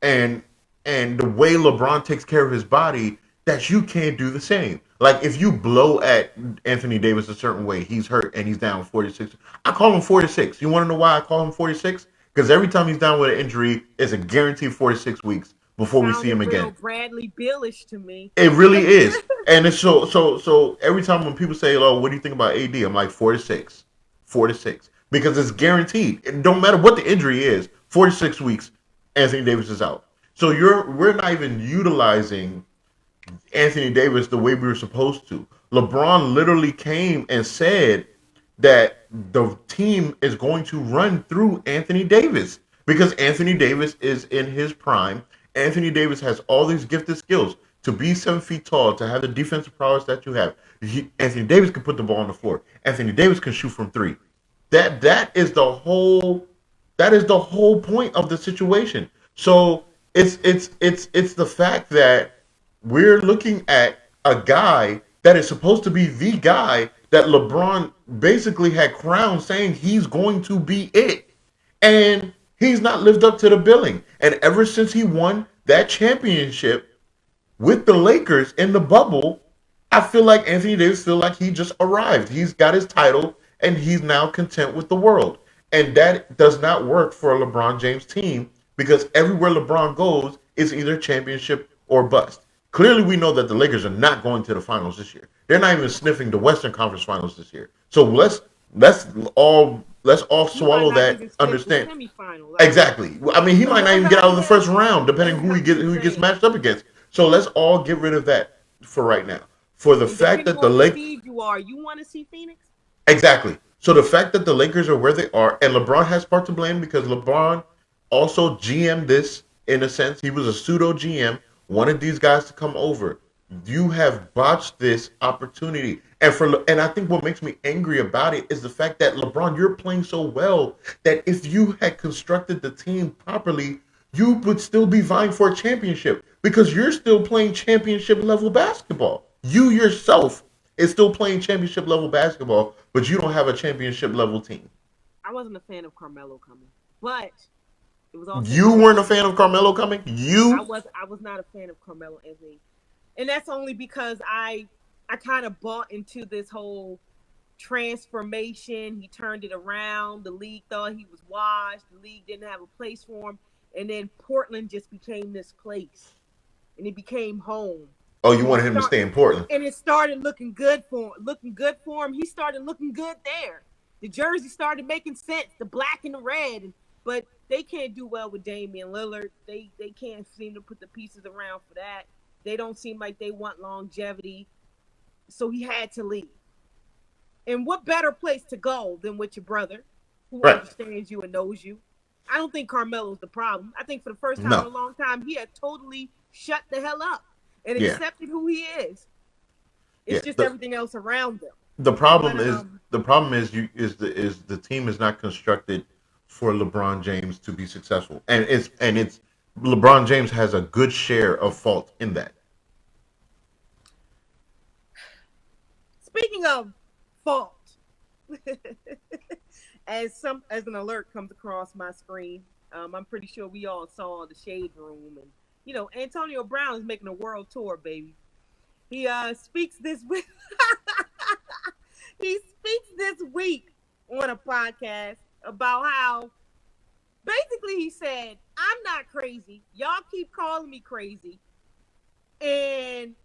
Speaker 2: and and the way LeBron takes care of his body that you can't do the same. Like if you blow at Anthony Davis a certain way, he's hurt and he's down 46. I call him 46. You want to know why I call him 46? Because every time he's down with an injury, it's a guaranteed 46 weeks before we see
Speaker 1: Sounded
Speaker 2: him
Speaker 1: real
Speaker 2: again.
Speaker 1: Bradley Billish to me.
Speaker 2: It really is. And it's so every time when people say, "Oh, what do you think about AD?" I'm like 46. 46 because it's guaranteed. It don't matter what the injury is. 46 weeks Anthony Davis is out. So we're not even utilizing Anthony Davis the way we were supposed to. LeBron literally came and said that the team is going to run through Anthony Davis because Anthony Davis is in his prime. Anthony Davis has all these gifted skills to be 7 feet tall, to have the defensive prowess that you have. Anthony Davis can put the ball on the floor. Anthony Davis can shoot from three. That is the whole point of the situation. So it's the fact that we're looking at a guy that is supposed to be the guy that LeBron basically had crowned saying he's going to be it. And he's not lived up to the billing. And ever since he won that championship with the Lakers in the bubble, I feel like Anthony Davis feel like he just arrived. He's got his title and he's now content with the world. And that does not work for a LeBron James team because everywhere LeBron goes is either championship or bust. Clearly, we know that the Lakers are not going to the finals this year. They're not even sniffing the Western Conference Finals this year. So let's all
Speaker 1: He might
Speaker 2: swallow
Speaker 1: not
Speaker 2: that.
Speaker 1: even sniff the
Speaker 2: Understand
Speaker 1: semifinals.
Speaker 2: exactly. I mean, he might not even get out of the first round, depending
Speaker 1: That's what I'm
Speaker 2: who he gets
Speaker 1: saying.
Speaker 2: matched up against. So let's all get rid of that for right now. For the
Speaker 1: And
Speaker 2: fact
Speaker 1: depending
Speaker 2: that the
Speaker 1: on what
Speaker 2: Lakers
Speaker 1: seed you are, you want to see Phoenix?
Speaker 2: exactly. So the fact that the Lakers are where they are, and LeBron has part to blame because LeBron also GM'd this in a sense. He was a pseudo GM, wanted these guys to come over. You have botched this opportunity, and I think what makes me angry about it is the fact that LeBron, you're playing so well that if you had constructed the team properly, you would still be vying for a championship because you're still playing championship level basketball. You yourself is still playing championship level basketball, but you don't have a championship level team.
Speaker 1: I wasn't a fan of Carmelo coming, but it was also
Speaker 2: You
Speaker 1: because
Speaker 2: weren't a fan of Carmelo coming. You
Speaker 1: I was not a fan of Carmelo Anthony, and that's only because I kind of bought into this whole transformation. He turned it around. The league thought he was washed. The league didn't have a place for him, and then Portland just became this place, and it became home.
Speaker 2: oh, you
Speaker 1: And it
Speaker 2: wanted him to
Speaker 1: start
Speaker 2: stay in Portland.
Speaker 1: and it started looking good for him. Looking good for him. He started looking good there. The jersey started making sense. The black and the red, but they can't do well with Damian Lillard. They can't seem to put the pieces around for that. They don't seem like they want longevity. So he had to leave. And what better place to go than with your brother who
Speaker 2: Right.
Speaker 1: understands you and knows you? I don't think Carmelo's the problem. I think for the first time in
Speaker 2: No.
Speaker 1: a long time, he had totally shut the hell up and
Speaker 2: Yeah.
Speaker 1: accepted who he is.
Speaker 2: Yeah.
Speaker 1: It's just everything else around them.
Speaker 2: The
Speaker 1: But
Speaker 2: problem is the team is not constructed for LeBron James to be successful, and it's LeBron James has a good share of fault in that.
Speaker 1: speaking of fault, as an alert comes across my screen, I'm pretty sure we all saw the Shade Room, and Antonio Brown is making a world tour, baby. He speaks this week. He speaks this week on a podcast about how basically he said, "I'm not crazy. Y'all keep calling me crazy, and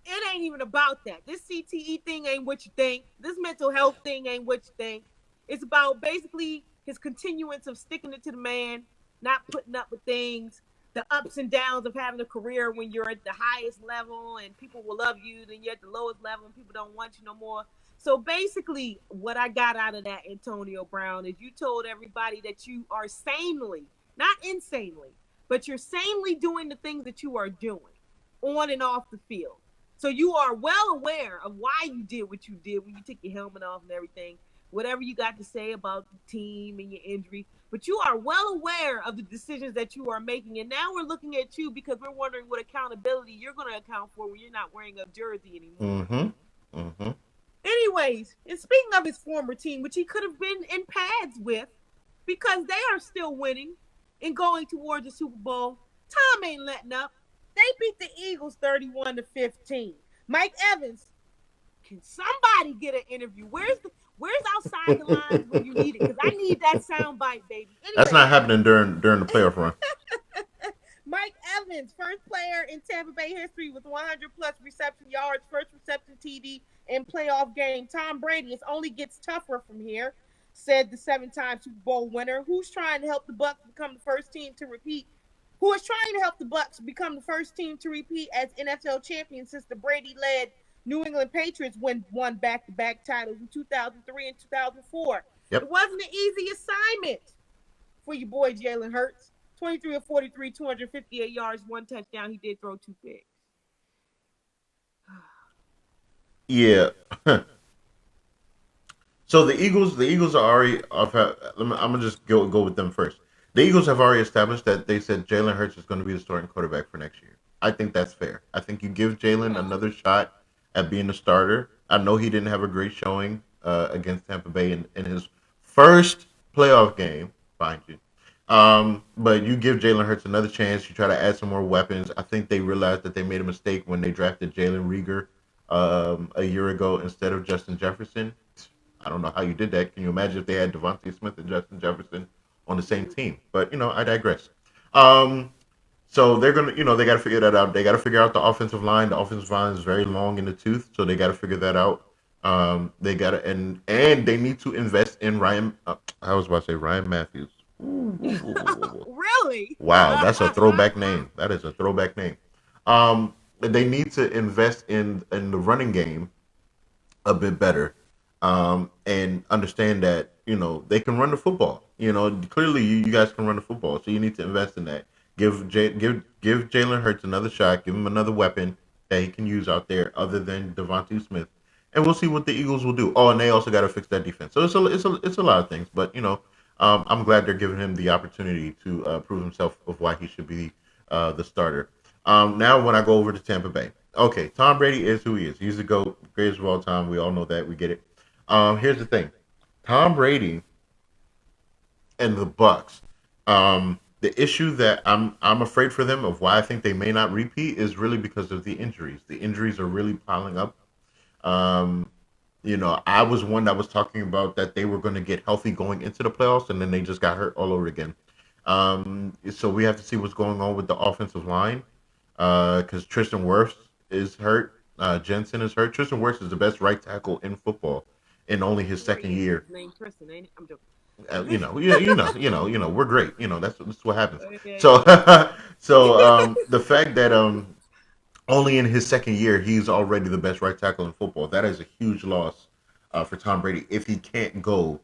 Speaker 1: it ain't even about that. This CTE thing ain't what you think. This mental health thing ain't what you think. It's about basically his continuance of sticking it to the man, not putting up with things, the ups and downs of having a career when you're at the highest level and people will love you, then you're at the lowest level and people don't want you no more." So basically, what I got out of that, Antonio Brown, is you told everybody that you are sanely, not insanely, but you're sanely doing the things that you are doing on and off the field. So you are well aware of why you did what you did when you took your helmet off and everything, whatever you got to say about the team and your injury. But you are well aware of the decisions that you are making. And now we're looking at you because we're wondering what accountability you're going to account for when you're not wearing a jersey anymore.
Speaker 2: Mm-hmm. Mm-hmm.
Speaker 1: Anyways, and speaking of his former team, which he could have been in pads with because they are still winning and going towards the Super Bowl, Tom ain't letting up. They beat the Eagles 31-15. Mike Evans, can somebody get an interview? Where's outside the lines when you need it? Because I need that sound bite, baby.
Speaker 2: That's
Speaker 1: Anyway,
Speaker 2: not happening during the playoff run.
Speaker 1: Mike Evans, first player in Tampa Bay history with 100 plus reception yards, first reception TD in playoff game. Tom Brady, it only gets tougher from here, said the 7-time Super Bowl winner, who's trying to help the Bucs become the first team to repeat. Who is trying to help the Bucs become the first team to repeat as NFL champions since the Brady-led New England Patriots won back-to-back titles in 2003 and 2004.
Speaker 2: Yep.
Speaker 1: It wasn't an easy assignment for your boy Jalen Hurts. 23 of 43, 258 yards, 1 touchdown. He did throw 2 picks.
Speaker 2: Yeah. So the Eagles are already. I'm gonna just go with them first. The Eagles have already established that they said Jalen Hurts is going to be the starting quarterback for next year. I think that's fair. I think you give Jalen another shot at being the starter. I know he didn't have a great showing against Tampa Bay in his first playoff game, mind you. But you give Jalen Hurts another chance. You try to add some more weapons. I think they realized that they made a mistake when they drafted Jalen Rieger a year ago instead of Justin Jefferson. I don't know how you did that. Can you imagine if they had Devontae Smith and Justin Jefferson on the same team? But I digress. Um, so they're gonna, they got to figure that out. They got to figure out the offensive line. The offensive line is very long in the tooth, so they got to figure that out. They got to, and they need to invest in Ryan. I was about to say Ryan Matthews.
Speaker 1: Really?
Speaker 2: Wow, that's a throwback name. That is a throwback name. They need to invest in the running game a bit better, and understand that they can run the football. Clearly you guys can run the football, so you need to invest in that. Give Jalen Hurts another shot. Give him another weapon that he can use out there other than Devontae Smith, and we'll see what the Eagles will do. Oh, and they also got to fix that defense. So it's a lot of things, but I'm glad they're giving him the opportunity to prove himself of why he should be the starter. Now, when I go over to Tampa Bay, okay, Tom Brady is who he is. He's the GOAT, greatest of all time. We all know that. We get it. Here's the thing: Tom Brady and the Bucks. The issue that I'm afraid for them of why I think they may not repeat is really because of the injuries. The injuries are really piling up. Um, I was one that was talking about that they were going to get healthy going into the playoffs, and then they just got hurt all over again. So we have to see what's going on with the offensive line, because Tristan Wirfs is hurt. Jensen is hurt. Tristan Wirfs is the best right tackle in football in only his second year.
Speaker 1: His name Tristan, ain't it? I'm joking.
Speaker 2: We're great. That's what happens.
Speaker 1: Yeah,
Speaker 2: So, so
Speaker 1: yeah.
Speaker 2: the fact that only in his second year he's already the best right tackle in football. That is a huge loss for Tom Brady if he can't go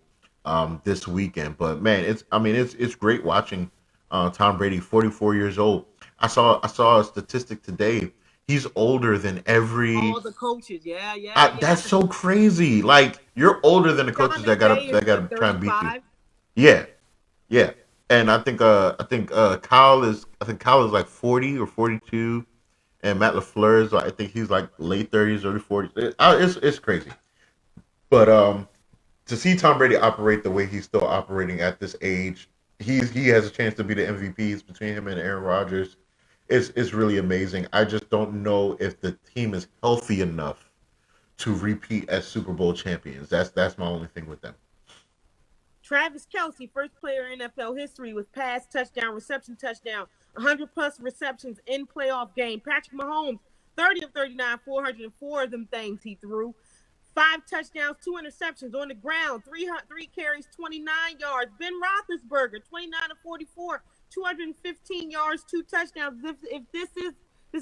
Speaker 2: this weekend. But man, it's great watching Tom Brady, 44 years old. I saw a statistic today. He's older than every.
Speaker 1: All the coaches, yeah.
Speaker 2: That's so crazy. Like you're older than the coaches
Speaker 1: John
Speaker 2: that gotta
Speaker 1: McVay is
Speaker 2: that
Speaker 1: what,
Speaker 2: gotta try and beat you.
Speaker 1: 35?
Speaker 2: Yeah, yeah. And Kyle is like 40 or 42, and Matt LaFleur is like, I think he's like late 30s, early 40s. It's crazy. But to see Tom Brady operate the way he's still operating at this age, he has a chance to be the MVPs between him and Aaron Rodgers. It's really amazing. I just don't know if the team is healthy enough to repeat as Super Bowl champions. That's my only thing with them.
Speaker 1: Travis Kelce, first player in NFL history with pass touchdown, reception touchdown, 100 plus receptions in playoff game. Patrick Mahomes, 30 of 39, 404 of them things he threw. 5 touchdowns, 2 interceptions on the ground, three carries, 29 yards. Ben Roethlisberger, 29 of 44, 215 yards, 2 touchdowns. If this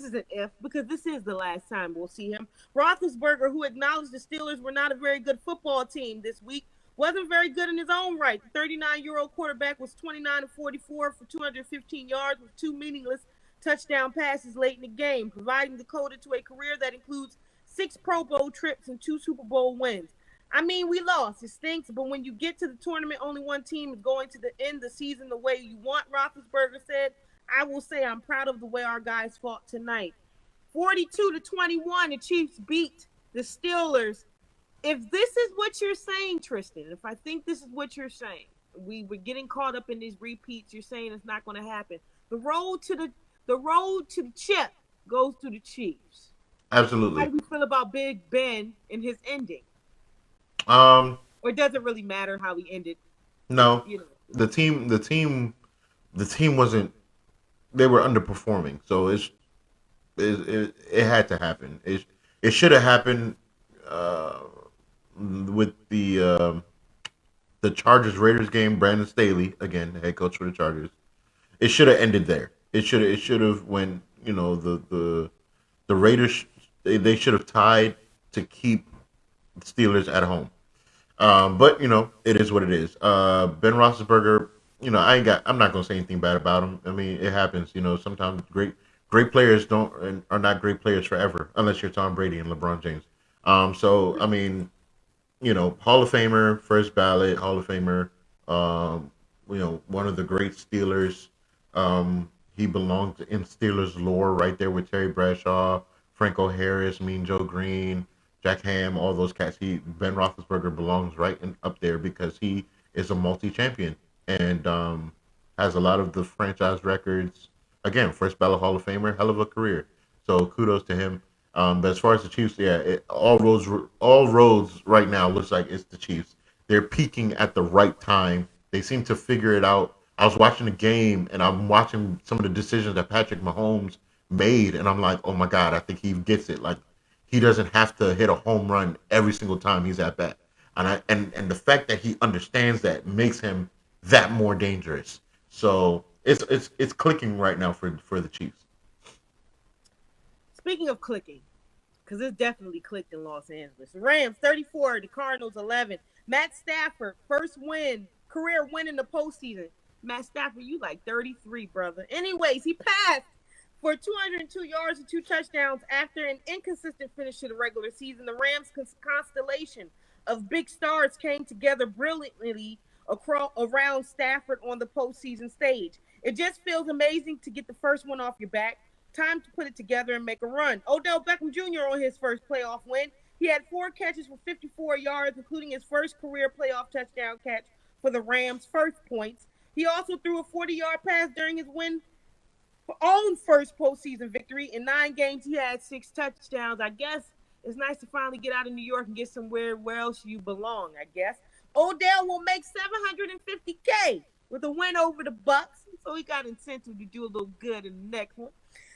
Speaker 1: is an if, because this is the last time we'll see him. Roethlisberger, who acknowledged the Steelers were not a very good football team this week, wasn't very good in his own right. The 39-year-old quarterback was 29 of 44 for 215 yards with 2 meaningless touchdown passes late in the game, providing Dakota to a career that includes 6 Pro Bowl trips and 2 Super Bowl wins. I mean, we lost. It stinks, but when you get to the tournament, only one team is going to end the season the way you want, Roethlisberger said. I will say I'm proud of the way our guys fought tonight. 42-21, the Chiefs beat the Steelers. If this is what you're saying, Tristan, if I think this is what you're saying, we were getting caught up in these repeats. You're saying it's not going to happen. The road to the chip goes to the Chiefs.
Speaker 2: Absolutely.
Speaker 1: How do we feel about Big Ben and his ending?
Speaker 2: Um,
Speaker 1: Or does it really matter how he ended?
Speaker 2: no,
Speaker 1: You know,
Speaker 2: the team wasn't. They were underperforming, so it had to happen. It should have happened uh, with the Chargers Raiders game. Brandon Staley, again, the head coach for the Chargers. It should have ended there. It should have when the Raiders, they should have tied to keep the Steelers at home. But it is what it is. Ben Roethlisberger, I'm not gonna say anything bad about him. I mean, it happens. Sometimes great players don't and are not great players forever unless you're Tom Brady and LeBron James. So I mean, Hall of Famer, first ballot Hall of Famer. One of the great Steelers. He belonged in Steelers lore right there with Terry Bradshaw, Franco Harris, Mean Joe Green, Jack Ham, all those cats. Ben Roethlisberger belongs right up there because he is a multi-champion and has a lot of the franchise records. Again, first ballot Hall of Famer, hell of a career. So kudos to him. But as far as the Chiefs, yeah, all roads right now looks like it's the Chiefs. They're peaking at the right time. They seem to figure it out. I was watching the game and I'm watching some of the decisions that Patrick Mahomes made, and I'm like, oh my god, I think he gets it. Like he doesn't have to hit a home run every single time he's at bat, and the fact that he understands that makes him that more dangerous. So it's clicking right now for the Chiefs.
Speaker 1: Speaking of clicking, because it's definitely clicked in Los Angeles. The Rams 34, the Cardinals 11. Matt Stafford, first win, career win in the postseason. Matt Stafford, you like 33, brother. Anyways, he passed for 202 yards and 2 touchdowns after an inconsistent finish to the regular season. The Rams' constellation of big stars came together brilliantly around Stafford on the postseason stage. It just feels amazing to get the first one off your back. Time to put it together and make a run. Odell Beckham Jr. on his first playoff win. He had 4 catches for 54 yards, including his first career playoff touchdown catch for the Rams' first points. He also threw a 40-yard pass during his win own first postseason victory. In 9 games, he had 6 touchdowns. I guess it's nice to finally get out of New York and get somewhere where else you belong, I guess. Odell will make $750K with a win over the Bucks, so he got incentive to do a little good in the next one.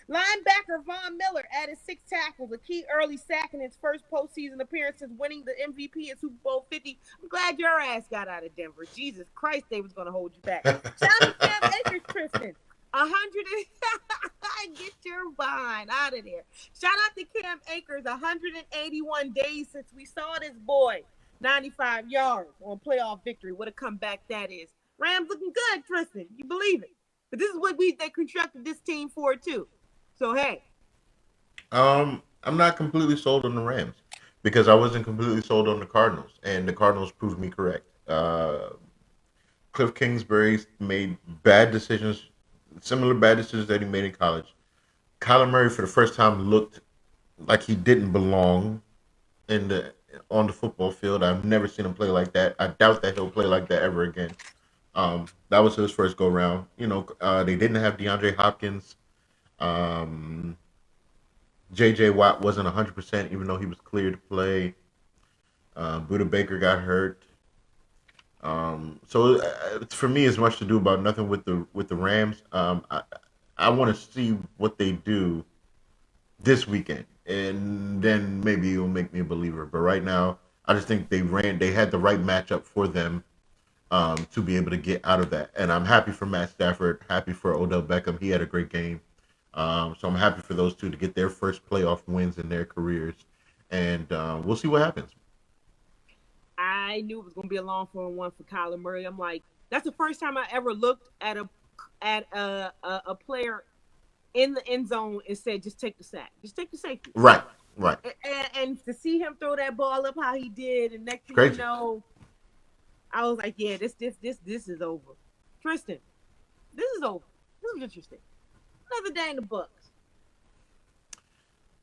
Speaker 1: Linebacker Von Miller added 6 tackles, a key early sack in his first postseason appearance since winning the MVP in Super Bowl 50. I'm glad your ass got out of Denver. Jesus Christ, they was going to hold you back. Shout out to Cam Akers, Tristan. 100 get your behind out of there. Shout out to Cam Akers, 181 days since we saw this boy. 95 yards on playoff victory. What a comeback that is. Rams looking good, Tristan. You believe it. But this is what they constructed this team for, too. So, hey.
Speaker 2: I'm not completely sold on the Rams because I wasn't completely sold on the Cardinals, and the Cardinals proved me correct. Cliff Kingsbury made bad decisions, similar bad decisions that he made in college. Kyler Murray, for the first time, looked like he didn't belong on the football field. I've never seen him play like that. I doubt that he'll play like that ever again. That was his first go round. They didn't have DeAndre Hopkins. J.J. Watt wasn't 100%, even though he was cleared to play. Buda Baker got hurt. So for me, it's much to do about nothing with the Rams. I want to see what they do this weekend, and then maybe it'll make me a believer. But right now, I just think they had the right matchup for them to be able to get out of that. And I'm happy for Matt Stafford, happy for Odell Beckham. He had a great game. So I'm happy for those two to get their first playoff wins in their careers, and we'll see what happens.
Speaker 1: I knew it was going to be a long form one for Kyler Murray. I'm like, that's the first time I ever looked at a player in the end zone and said, just take the sack, just take the safety.
Speaker 2: Right.
Speaker 1: And to see him throw that ball up how he did, and next thing
Speaker 2: Crazy.
Speaker 1: you know, I was like, yeah, this is over. Tristan, this is over. This is interesting. Another day in the books.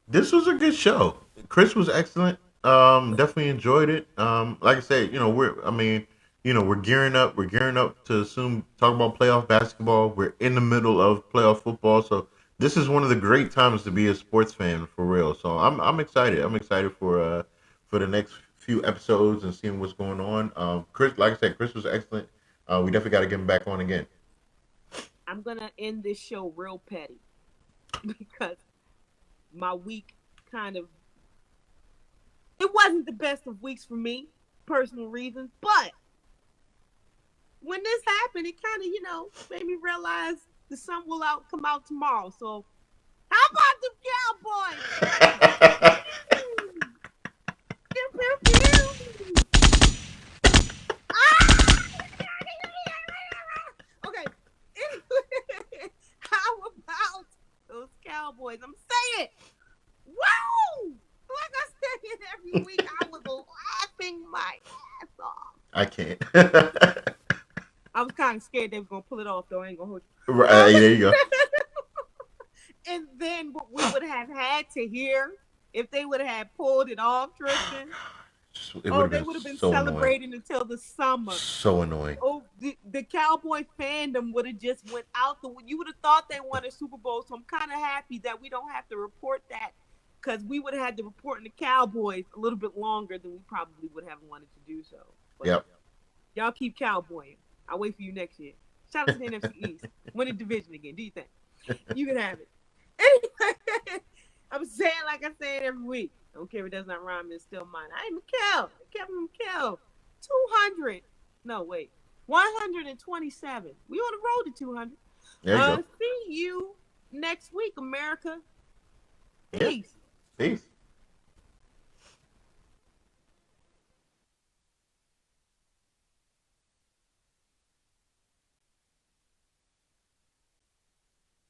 Speaker 2: This was a good show. Chris was excellent. Definitely enjoyed it. Like I said, we're gearing up. We're gearing up to soon talk about playoff basketball. We're in the middle of playoff football, so this is one of the great times to be a sports fan for real. So I'm excited. I'm excited for the next few episodes and seeing what's going on. Chris, like I said, Chris was excellent. We definitely got to get him back on again.
Speaker 1: I'm gonna end this show real petty because my week it wasn't the best of weeks for me, personal reasons, but when this happened, it kind of, made me realize the sun will come out tomorrow. So how about the Cowboys? Okay. How about those Cowboys? I'm saying, woo! Like I said it every week, I was laughing my ass off.
Speaker 2: I can't.
Speaker 1: I was kind of scared they were going to pull it off, though. I ain't going to hold you.
Speaker 2: Right, there you go.
Speaker 1: And then what we would have had to hear if they would have pulled it off, Tristan. They would have been
Speaker 2: so
Speaker 1: celebrating
Speaker 2: annoying.
Speaker 1: until the summer.
Speaker 2: So annoying.
Speaker 1: Oh, the Cowboy fandom would have just went out you would have thought they won a Super Bowl. So I'm kind of happy that we don't have to report that because we would have had to report in the Cowboys a little bit longer than we probably would have wanted to do so. But
Speaker 2: Yep.
Speaker 1: y'all keep cowboying. I'll wait for you next year. Shout out to the NFC East. Win the division again. Do you think? You can have it. Anyway, I'm saying like I say it every week. I don't care if it does not rhyme, it's still mine. I am Mikkel. Kevin Mikkel. 200. No, wait. 127. We on the road to 200.
Speaker 2: There you go.
Speaker 1: See you next week, America.
Speaker 2: Yeah.
Speaker 1: Peace.
Speaker 2: Peace.